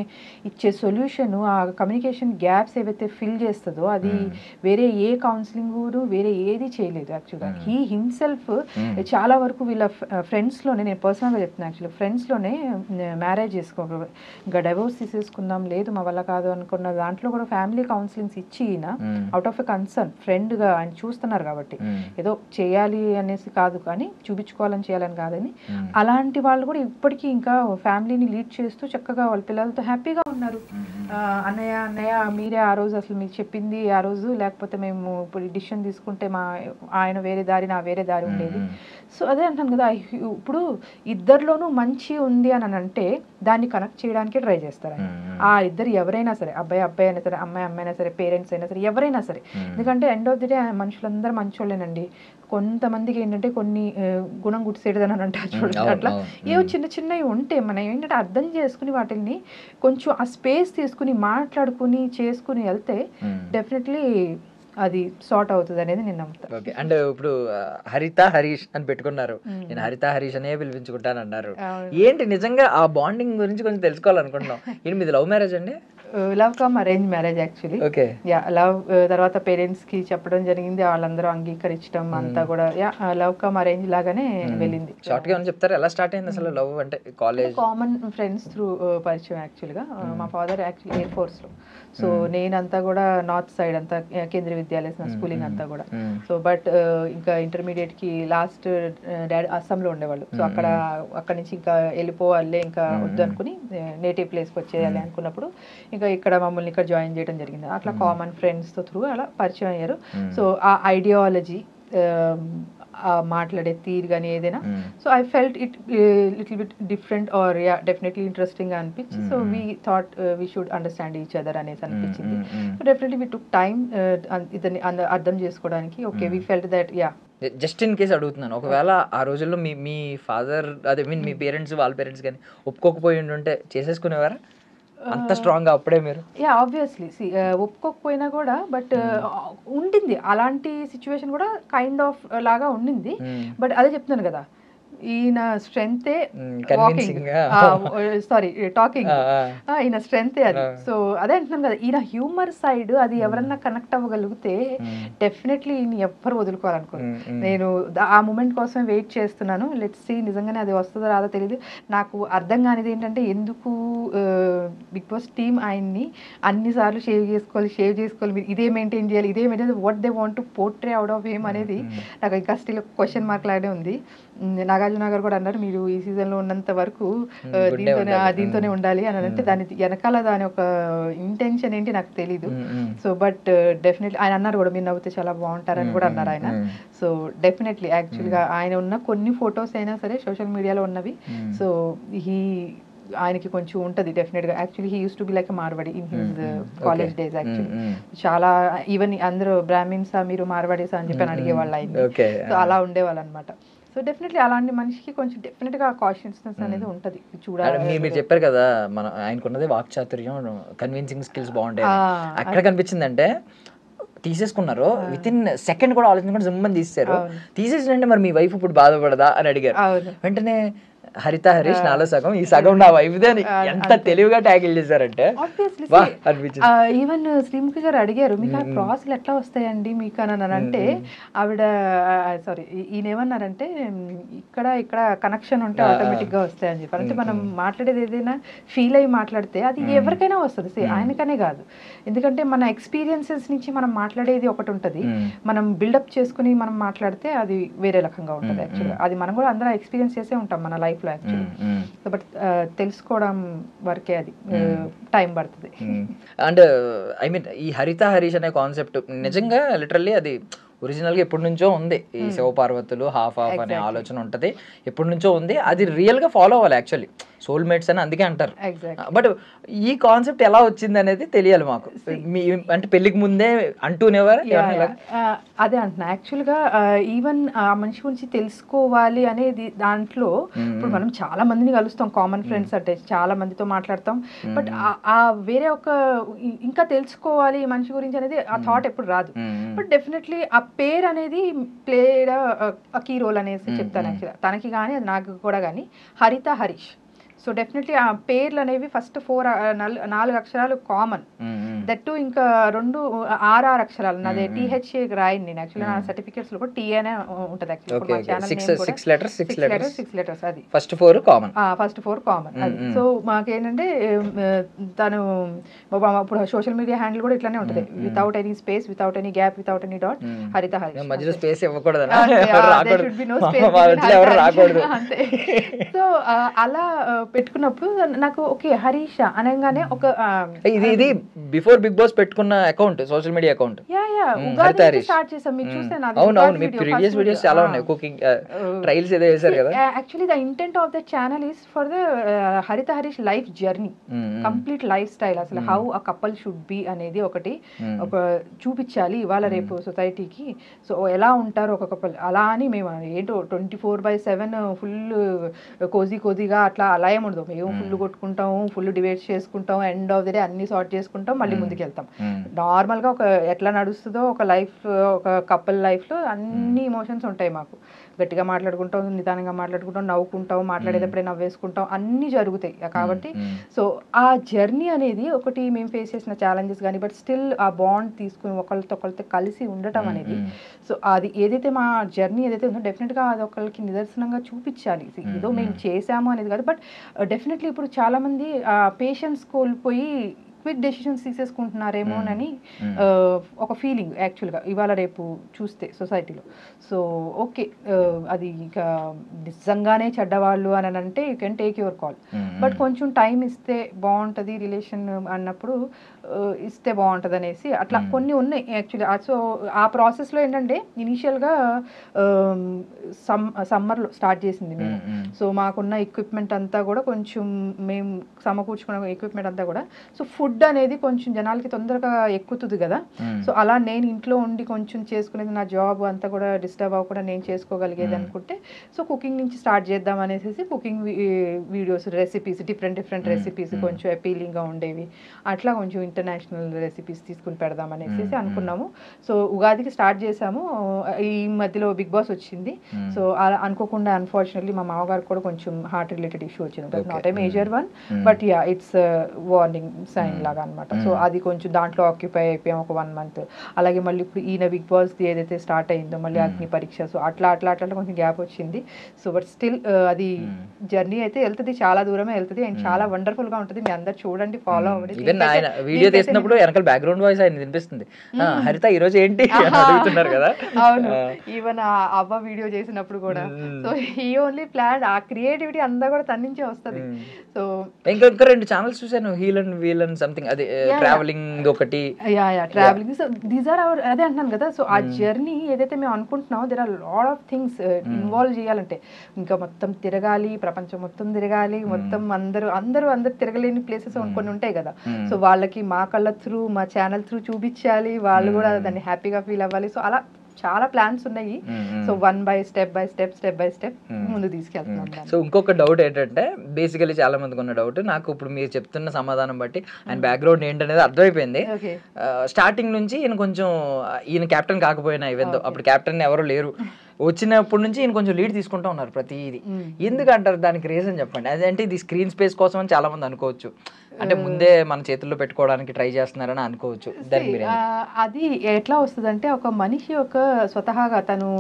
Speaker 2: ఇచ్చే సొల్యూషన్, ఆ కమ్యూనికేషన్ గ్యాప్స్ ఏవైతే ఫిల్ చేస్తుందో అది వేరే ఏ కౌన్సిలింగ్ వేరే ఏది చేయలేదు యాక్చువల్గా. హీ హిమ్సెల్ఫ్ చాలా వరకు వీళ్ళ ఫ్రెండ్స్లోనే, నేను పర్సనల్గా చెప్తున్నాను యాక్చువల్లీ, ఫ్రెండ్స్లోనే మ్యారేజ్ చేసుకోవాలి, ఇంకా డైవోర్స్ తీసేసుకుందాం, లేదు మా వల్ల కాదు అనుకున్న దాంట్లో కూడా ఫ్యామిలీ కౌన్సిలింగ్స్ ఇచ్చి ఈయన అవుట్ ఆఫ్ ఎ కన్సర్న్ ఫ్రెండ్గా ఆయన చూస్తున్నారు కాబట్టి, ఏదో చేయాలి అనేసి కాదు కానీ చూపించుకోవాలని చేయాలని కాదని, అలాంటి వాళ్ళు కూడా ఇప్పటికీ ఇంకా ఫ్యామిలీని లీడ్ చేస్తూ చక్కగా వాళ్ళ పిల్లలతో హ్యాపీగా ఉన్నారు. అన్నయ్య మీరే ఆ రోజు అసలు మీకు చెప్పింది ఆ రోజు, లేకపోతే మేము ఇప్పుడు డిసిషన్ తీసుకుంటే ఆయన వేరే దారి నా వేరే దారి ఉండేది. సో అదే అంటాను కదా, ఇప్పుడు ఇద్దరిలోనూ మంచి ఉంది అని అంటే దాన్ని కనెక్ట్ చేయడానికి ట్రై చేస్తారు. ఆ ఇద్దరు ఎవరైనా సరే, అబ్బాయి అయినా సరే, అమ్మాయి అయినా సరే, పేరెంట్స్ అయినా సరే, ఎవరైనా సరే. ఎందుకంటే ఎండ్ ఆఫ్ ది డే మనుషులందరూ మంచోళ్ళేనండి. కొంతమందికి ఏంటంటే కొన్ని గుణం గుడిసేదని అంటారు చూడండి, అట్లా ఏవో చిన్నవి ఉంటే మనం ఏంటంటే అర్థం చేసుకుని వాటిని కొంచెం ఆ స్పేస్ తీసుకుని మాట్లాడుకుని చేసుకుని వెళ్తే డెఫినెట్లీ అది సార్ట్ అవుతుంది అనేది నేను నమ్ముతాను.
Speaker 1: ఓకే. అండ్ ఇప్పుడు హరిత హరీష్ అని పెట్టుకున్నారు, నేను హరిత హరీష్ అనే పిలిపించుకుంటాను అన్నారు. ఏంటి నిజంగా ఆ బాండింగ్ గురించి కొంచెం తెలుసుకోవాలనుకుంటున్నాం. ఇది మీది లవ్ మ్యారేజ్ అండి?
Speaker 2: Love come arrange marriage actually.
Speaker 1: Okay.
Speaker 2: Yeah love తర్వాత పేరెంట్స్ కి చెప్పడం జరిగింది, వాళ్ళందరూ అంగీకరించడం అంతా కూడా యా లవ్ కమ్ అరేంజ్ లాగానే వెళ్ళింది.
Speaker 1: షార్ట్ గా చెప్తారా ఎలా స్టార్ట్ అయింది అసలు లవ్? అంటే కాలేజ్
Speaker 2: కామన్ ఫ్రెండ్స్ త్రూ పరిచయం యాక్చువల్గా. మా ఫాదర్ యాక్చువల్లీ ఎయిర్ ఫోర్స్ లో, సో నేనంతా కూడా నార్త్ సైడ్ అంతా కేంద్రీయ విద్యాలయ నా స్కూలింగ్ అంతా కూడా. సో బట్ ఇంకా ఇంటర్మీడియట్ కి లాస్ట్ డాడీ అస్సాంలో ఉండేవాళ్ళు. సో అక్కడ నుంచి ఇంకా వెళ్ళిపోవాలి, ఇంకా వద్దు అనుకుని నేటివ్ ప్లేస్కి వచ్చేయాలి అనుకున్నప్పుడు ఇంకా ఇక్కడ మమ్మల్ని ఇక్కడ జాయిన్ చేయడం జరిగింది. అట్లా కామన్ ఫ్రెండ్స్తో త్రూ అలా పరిచయం అయ్యారు. సో ఆ ఐడియాలజీ, మాట్లాడే తీరు కానీ ఏదైనా, so I felt it little bit different or ya definitely interesting గా అనిపించి, so we thought we should understand each other అనేసి అనిపించింది. So definitely we took time ఇతన్ని అర్థం చేసుకోవడానికి. Okay, we felt that ya.
Speaker 1: Just in case అడుగుతున్నాను, ఒకవేళ ఆ రోజుల్లో మీ ఫాదర్ అదే మీన్ మీ పేరెంట్స్ వాళ్ళ పేరెంట్స్ కానీ ఒప్పుకోకపోయి ఉంటే చేసేసుకునేవారా అంత స్ట్రాంగ్ గా అప్పుడే మీరు?
Speaker 2: యా ఆబ్వియస్లీ ఒప్పుకోకపోయినా కూడా, బట్ ఉండింది అలాంటి సిచ్యువేషన్ కూడా కైండ్ ఆఫ్ లాగా ఉండింది. బట్ అదే చెప్తున్నాను కదా, ఈయన స్ట్రెంతే
Speaker 1: Convincing గా.
Speaker 2: సారీ టాకింగ్, ఈయన స్ట్రెంతే అది. సో అదే అంటున్నాను కదా, ఈయన హ్యూమర్ సైడ్ అది ఎవరన్నా కనెక్ట్ అవ్వగలిగితే డెఫినెట్లీ ఈయన ఎవ్వరు వదులుకోవాలనుకోరు. నేను ఆ మూమెంట్ కోసం వెయిట్ చేస్తున్నాను. లెట్స్ సీ నిజంగానే అది వస్తుందో రాదో తెలియదు. నాకు అర్థం కానిది ఏంటంటే ఎందుకు బిగ్ బాస్ టీమ్ ఆయన్ని అన్నిసార్లు షేవ్ చేసుకోవాలి, మీరు ఇదే మెయింటైన్ చేయాలి, ఇదే maintain, what they want to portray out of him అనేది నాకు ఇంకా స్టిల్ క్వశ్చన్ మార్క్ లాగే ఉంది. నాగార్జున గారు కూడా అన్నారు, మీరు ఈ సీజన్లో ఉన్నంత వరకు దీంతోనే ఉండాలి అని అంటే దాని వెనకాల దాని ఒక ఇంటెన్షన్ ఏంటి నాకు తెలీదు. సో బట్ డెఫినెట్లీ ఆయన అన్నారు కూడా, మీరు నవ్వుతే చాలా బాగుంటారని కూడా అన్నారు ఆయన. సో డెఫినెట్లీ యాక్చువల్గా ఆయన ఉన్న కొన్ని ఫొటోస్ అయినా సరే సోషల్ మీడియాలో ఉన్నవి. సో ఆయనకి కొంచెం ఉంటుంది డెఫినెట్గా. Actually he used to be like Marwari in his college days. Actually చాలా ఈవెన్ అందరూ బ్రాహ్మిన్సా మీరు మార్వాడీసా అని చెప్పి అడిగేవాళ్ళు ఆయన. సో అలా ఉండేవాళ్ళు అనమాట. సో డెఫినెట్లీ అలాంటి మనిషికి కొంచెం డెఫినెట్గా కాన్షియస్నెస్ అనేది ఉంటుంది. చూడాలి,
Speaker 1: మీరు చెప్పారు కదా మన ఆయనకున్నది వాక్చాతుర్యం, కన్విన్సింగ్ స్కిల్స్ బాగుంటాయి. అక్కడ కనిపించిందంటే తీసేసుకున్నారు, విత్ ఇన్ సెకండ్ కూడా ఆలోచించకుండా జమ్మని తీసేశారు. తీసేసినంటే మరి మీ వైఫ్ ఇప్పుడు బాధపడదా అని అడిగారు. వెంటనే హరిత హరీష్ నాలో సగం, ఈ సగం నా వైఫ్ దే అని ఎంత తెలివిగా ట్యాకిల్ చేశారంటే
Speaker 2: ఈవెన్ శ్రీముఖి గారు అడిగారు, మీకు ఆ ప్రాసెస్ ఎట్లా వస్తాయండి మీకు అని అంటే ఆవిడ సారీ ఈయన ఏమన్నారంటే ఇక్కడ కనెక్షన్ ఉంటే ఆటోమేటిక్ గా వస్తాయని చెప్పారు. అంటే మనం మాట్లాడేది ఏదైనా ఫీల్ అయ్యి మాట్లాడితే అది ఎవరికైనా వస్తుంది, ఆయనకనే కాదు. ఎందుకంటే మన ఎక్స్పీరియన్సెస్ నుంచి మనం మాట్లాడేది ఒకటి ఉంటుంది, మనం బిల్డప్ చేసుకుని మనం మాట్లాడితే అది వేరే రకంగా ఉంటుంది. యాక్చువల్గా అది మనం కూడా అందరూ ఎక్స్పీరియన్స్ చేసే ఉంటాం మన లైఫ్ లో యాక్చువల్లీ. బట్ తెలుసుకోవడం వరకే అది టైం పడుతుంది.
Speaker 1: అండ్ ఐ మీన్ ఈ హరిత హరీష్ అనే కాన్సెప్ట్ నిజంగా లిటరల్లీ అది ఒరిజినల్గా ఎప్పటి నుంచో ఉంది. ఈ శివపార్వతులు హాఫ్ అనే ఆలోచన ఉంటుంది, ఎప్పటి నుంచో ఉంది. అది రియల్గా ఫాలో అవ్వాలి యాక్చువల్లీ, సోల్మేట్స్ అని అందుకే అంటారు. బట్ ఈ కాన్సెప్ట్ ఎలా వచ్చింది అనేది తెలియాలి మాకు. అంటే పెళ్లికి ముందే అంటూనేవారు
Speaker 2: అదే అంటున్నా. యాక్చువల్గా ఈవెన్ ఆ మనిషి గురించి తెలుసుకోవాలి అనేది దాంట్లో ఇప్పుడు మనం చాలా మందిని కలుస్తాం, కామన్ ఫ్రెండ్స్ అంటే చాలా మందితో మాట్లాడతాం. బట్ ఆ వేరే ఒక ఇంకా తెలుసుకోవాలి ఈ మనిషి గురించి అనేది ఆ థాట్ ఎప్పుడు రాదు. బట్ డెఫినెట్లీ ఆ పేరు అనేది ప్లేడ్ కీ రోల్ అనేసి చెప్తాను. యాక్చువల్గా తనకి కానీ అది నాకు కూడా కానీ హరిత హరీష్. సో డెఫినెట్లీ ఆ పేర్లు అనేవి ఫస్ట్ 4 అక్షరాలు కామన్, దట్టు ఇంకా 6 అక్షరాలు. నాదే THA రాయండి నేను. యాక్చువల్లీ నా సర్టిఫికేట్స్ లో కూడా టీ అనే ఉంటుంది. యాక్చువల్లీ 6 లెటర్స్ అది
Speaker 1: ఫస్ట్ 4 కామన్.
Speaker 2: సో మాకేంటంటే తను ఇప్పుడు సోషల్ మీడియా హ్యాండిల్ కూడా ఇట్లానే ఉంటుంది, without any space, without any gap, without any dot, హరిత హరీష్.
Speaker 1: మధ్యలో స్పేస్ ఇవ్వకూడదు.
Speaker 2: సో అలా పెట్టుకున్నప్పుడు నాకు ఓకే హరీష్ అనగానే ఒక
Speaker 1: ఇది బిఫోర్ బిగ్ బాస్ పెట్టుకున్న account, social media account.
Speaker 2: Start చేసాం, మీరు చూస్తే
Speaker 1: అవునవును, మీ ప్రీవియస్ వీడియోస్ చాలా ఉన్నాయి, కుకింగ్ ట్రయల్స్ ఏదో చేశారు కదా.
Speaker 2: Actually the intent of the channel is for the Haritha Harish life journey, complete lifestyle, అసలు how a couple should be అనేది ఒకటి ఒక చూపించాలి ఇవాళ రేపు సొసైటీకి. సో ఎలా ఉంటారు ఒక కపుల్ అలా అని మేము ఏంటో 24/7 ఫుల్ కోజీగా అట్లా అలా ఏముండదు. మేము ఫుల్ కొట్టుకుంటాము, ఫుల్ డిబేట్స్ చేసుకుంటాం, ఎండ్ ఆఫ్ ది డే అన్ని సార్ట్ చేసుకుంటాం, మళ్ళీ ముందుకు వెళ్తాం. నార్మల్గా ఒక ఎట్లా నడుస్తుందో ఒక లైఫ్, ఒక కపుల్ లైఫ్లో అన్ని ఇమోషన్స్ ఉంటాయి మాకు. గట్టిగా మాట్లాడుకుంటాం, నిదానంగా మాట్లాడుకుంటాం, నవ్వుకుంటాం, మాట్లాడేటప్పుడే నవ్వేసుకుంటాం, అన్నీ జరుగుతాయి. కాబట్టి సో ఆ జర్నీ అనేది ఒకటి మేము ఫేస్ చేసిన ఛాలెంజెస్ కానీ, బట్ స్టిల్ ఆ బాండ్ తీసుకుని ఒకరితో కలిసి ఉండటం అనేది, సో అది ఏదైతే మా జర్నీ ఏదైతే ఉందో డెఫినెట్గా అది ఒకరికి నిదర్శనంగా చూపించాలి. ఏదో మేము చేసాము అనేది కాదు, బట్ డెఫినెట్లీ ఇప్పుడు చాలామంది పేషెన్స్ కోల్పోయి క్విక్ డెసిషన్స్ తీసేసుకుంటున్నారేమోనని ఒక ఫీలింగ్ యాక్చువల్గా ఇవాళ రేపు చూస్తే సొసైటీలో. సో ఓకే అది ఇక నిజంగానే చెడ్డవాళ్ళు అని అంటే you can take your call, but కొంచెం టైం ఇస్తే బాగుంటుంది రిలేషన్ అన్నప్పుడు ఇస్తే బాగుంటుంది అనేసి అట్లా కొన్ని ఉన్నాయి యాక్చువల్లీ. సో ఆ ప్రాసెస్లో ఏంటంటే ఇనీషియల్గా సమ్మర్లో స్టార్ట్ చేసింది మేము. సో మాకున్న ఎక్విప్మెంట్ అంతా కూడా కొంచెం మేము సమకూర్చుకున్న ఎక్విప్మెంట్ అంతా కూడా, సో ఫుడ్ ఫుడ్ అనేది కొంచెం జనాలకి తొందరగా ఎక్కుతుంది కదా, సో అలా నేను ఇంట్లో ఉండి కొంచెం చేసుకునేది, నా జాబ్ అంతా కూడా డిస్టర్బ్ అవ్వకుండా నేను చేసుకోగలిగేది అనుకుంటే సో కుకింగ్ నుంచి స్టార్ట్ చేద్దాం అనేసి cooking videos, recipes, different recipes కొంచెం అపీలింగ్గా ఉండేవి, అట్లా కొంచెం ఇంటర్నేషనల్ రెసిపీస్ తీసుకుని పెడదాం అనేసి అనుకున్నాము. సో ఉగాదికి స్టార్ట్ చేసాము. ఈ మధ్యలో బిగ్ బాస్ వచ్చింది. సో అలా అనుకోకుండా అన్ఫార్చునేట్లీ మా మామగారికి కూడా కొంచెం హార్ట్ రిలేటెడ్ ఇష్యూ వచ్చింది. But not a major one, but ya it's warning sign లాగా అనమాట. సో అది కొంచెం దాంట్లో ఆక్యుపై అయిపోయాం ఒక 1 month. అలాగే మళ్ళీ ఇప్పుడు ఈయన బిగ్ బాస్ ఏదైతే స్టార్ట్ అయిందో మళ్ళీ అగ్ని పరీక్ష, సో అట్లా కొంచెం గ్యాప్ వచ్చింది. సో బట్ స్టిల్ అది జర్నీ అయితే వెళ్తుంది, చాలా దూరమే వెళ్తుంది అండ్ చాలా వండర్ఫుల్ గా ఉంటుంది. మీ అందరు చూడండి, ఫాలో అవ్వండి.
Speaker 1: వీడియో తీసినప్పుడు వెనకాల బ్యాక్గ్రౌండ్ వాయిస్ ఆయన వినిపిస్తుంది, హరిత ఈ రోజు ఏంటి అడుగుతున్నారు కదా.
Speaker 2: అవును, ఈవెన్ అవ్వ వీడియో చేసినప్పుడు కూడా. సో ఈ ఓన్లీ ప్లాన్, ఆ క్రియేటివిటీ అంతా కూడా తన నుంచే వస్తుంది. సో
Speaker 1: ఇంకా 2 ఛానల్స్ చూసాను, వీలన్ సంథింగ్, అదే ట్రావెలింగ్ ఒకటి.
Speaker 2: Travelling, so these are our, అదే అంటున్నాను కదా. సో ఆ జర్నీ ఏదైతే మేము అనుకుంటున్నామో there are lot of things involve చేయాలంటే, ఇంకా మొత్తం తిరగాలి, ప్రపంచం మొత్తం తిరగాలి, మొత్తం అందరూ తిరగలేని ప్లేసెస్ కొన్ని ఉంటాయి కదా. సో వాళ్ళకి మా కళ్ళ త్రూ, మా ఛానల్ త్రూ చూపించాలి, వాళ్ళు కూడా దాన్ని హ్యాపీగా ఫీల్ అవ్వాలి. సో అలా చాలా ప్లాన్స్ ఉన్నాయి. సో స్టెప్ బై స్టెప్ ముందు తీసుకెళ్తున్నాం.
Speaker 1: సో ఇంకొక డౌట్ ఏంటంటే, బేసికలీ చాలా మందికి ఉన్న డౌట్, నాకు ఇప్పుడు మీరు చెప్తున్న సమాధానం బట్టి ఆయన బ్యాక్గ్రౌండ్ ఏంటనేది అర్థమైపోయింది. స్టార్టింగ్ నుంచి ఈయన కెప్టెన్ కాకపోయినా, ఈవెన్ అప్పుడు కెప్టెన్ ఎవరు లేరు, వచ్చినప్పటి నుంచి ఈయన కొంచెం లీడ్ తీసుకుంటూ ఉన్నారు ప్రతిదీ. ఎందుకంటారు, దానికి రీజన్ చెప్పండి. అదంటే ఇది స్క్రీన్ స్పేస్ కోసం అని చాలా మంది అనుకోవచ్చు, అంటే ముందే మన చేతుల్లో పెట్టుకోవడానికి ట్రై చేస్తున్నారని అనుకోవచ్చు.
Speaker 2: అది ఎట్లా వస్తుంది అంటే, ఒక మనిషి ఒక స్వతహాగా తను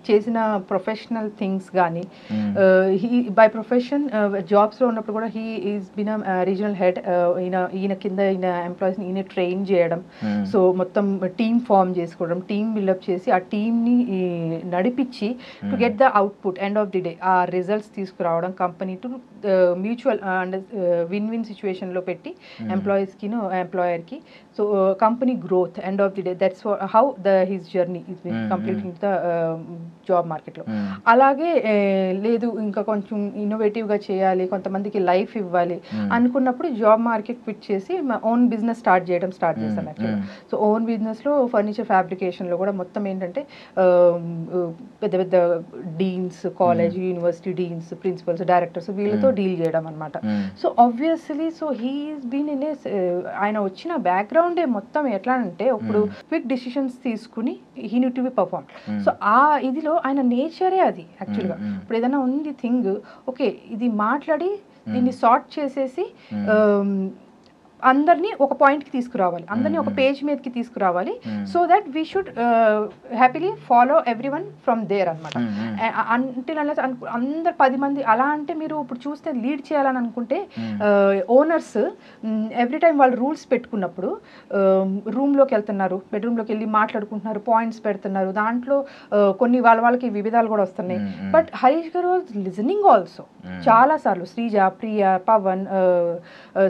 Speaker 2: చేసిన ప్రొఫెషనల్ థింగ్స్ కానీ, బై ప్రొఫెషన్ జాబ్స్లో ఉన్నప్పుడు కూడా he is been regional head, ఈయన కింద ఎంప్లాయీస్ని ఈయన ట్రైన్ చేయడం, సో మొత్తం టీమ్ ఫామ్ చేసుకోవడం, టీమ్ బిల్డప్ చేసి ఆ టీమ్ని నడిపించి to get the output end of the day, ఆ రిజల్ట్స్ తీసుకురావడం, company to mutual and win సిచ్యువేషన్లో పెట్టి ఎంప్లాయీస్కి ఎంప్లాయర్కి, so company growth end of the day. That's how his journey is been completing the job మార్కెట్లో. అలాగే లేదు ఇంకా కొంచెం ఇన్నోవేటివ్గా చేయాలి, కొంతమందికి లైఫ్ ఇవ్వాలి అనుకున్నప్పుడు జాబ్ మార్కెట్ క్విట్ చేసి ఓన్ బిజినెస్ స్టార్ట్ చేశాను యాక్చువల్గా. సో ఓన్ బిజినెస్లో ఫర్నిచర్ ఫ్యాబ్రికేషన్లో కూడా మొత్తం ఏంటంటే పెద్ద పెద్ద deans, college university deans, principals, directors వీళ్ళతో డీల్ చేయడం అనమాట. So obviously so he's been in ఆయన వచ్చిన బ్యాక్గ్రౌండే మొత్తం ఎట్లా అంటే, ఇప్పుడు క్విక్ డిసిషన్స్ తీసుకుని he need to be perform. So ఆ ఇదిలో ఆయన నేచరే అది యాక్చువల్గా. ఇప్పుడు ఏదైనా ఉంది థింగ్, ఓకే ఇది మాట్లాడి దీన్ని సార్ట్ చేసేసి అందరినీ ఒక పాయింట్కి తీసుకురావాలి, అందరినీ ఒక పేజ్ మీదకి తీసుకురావాలి, so that we should happily follow every one from there అనమాట. అంటే అందరు 10 మంది అలా అంటే, మీరు ఇప్పుడు చూస్తే లీడ్ చేయాలని అనుకుంటే ఓనర్స్ ఎవ్రీ టైం వాళ్ళు రూల్స్ పెట్టుకున్నప్పుడు రూమ్లోకి వెళ్తున్నారు, బెడ్రూమ్లోకి వెళ్ళి మాట్లాడుకుంటున్నారు, పాయింట్స్ పెడుతున్నారు, దాంట్లో కొన్ని వాళ్ళకి విభేదాలు కూడా వస్తున్నాయి. బట్ హరీష్ గారు వాజ్ లిజనింగ్ ఆల్సో చాలా సార్లు. శ్రీజ, ప్రియ, పవన్,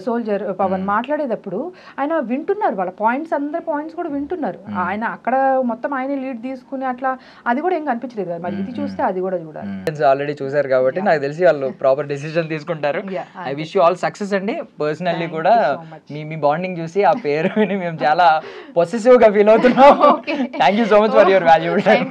Speaker 2: సోల్జర్ పవన్ మాట్లాడేటప్పుడు ఆయన వింటున్నారు, వాళ్ళ పాయింట్స్, అందరి పాయింట్స్ కూడా వింటున్నారు. ఆయన అక్కడ మొత్తం ఆయన లీడ్ తీసుకుని అట్లా అది కూడా ఏం కనిపించలేదు కదా. మరి ఇది చూస్తే అది కూడా చూడాలి.
Speaker 1: ఆల్రెడీ చూసారు కాబట్టి నాకు తెలిసి వాళ్ళు ప్రాపర్ డెసిషన్ తీసుకుంటారు. I wish you all success అండి. పర్సనల్లీ కూడా మీ బాండింగ్ చూసి ఆ పేరు విని మేము చాలా పొసెసివ్ గా ఫీల్ అవుతున్నాం. Thank you so much for your valuable time.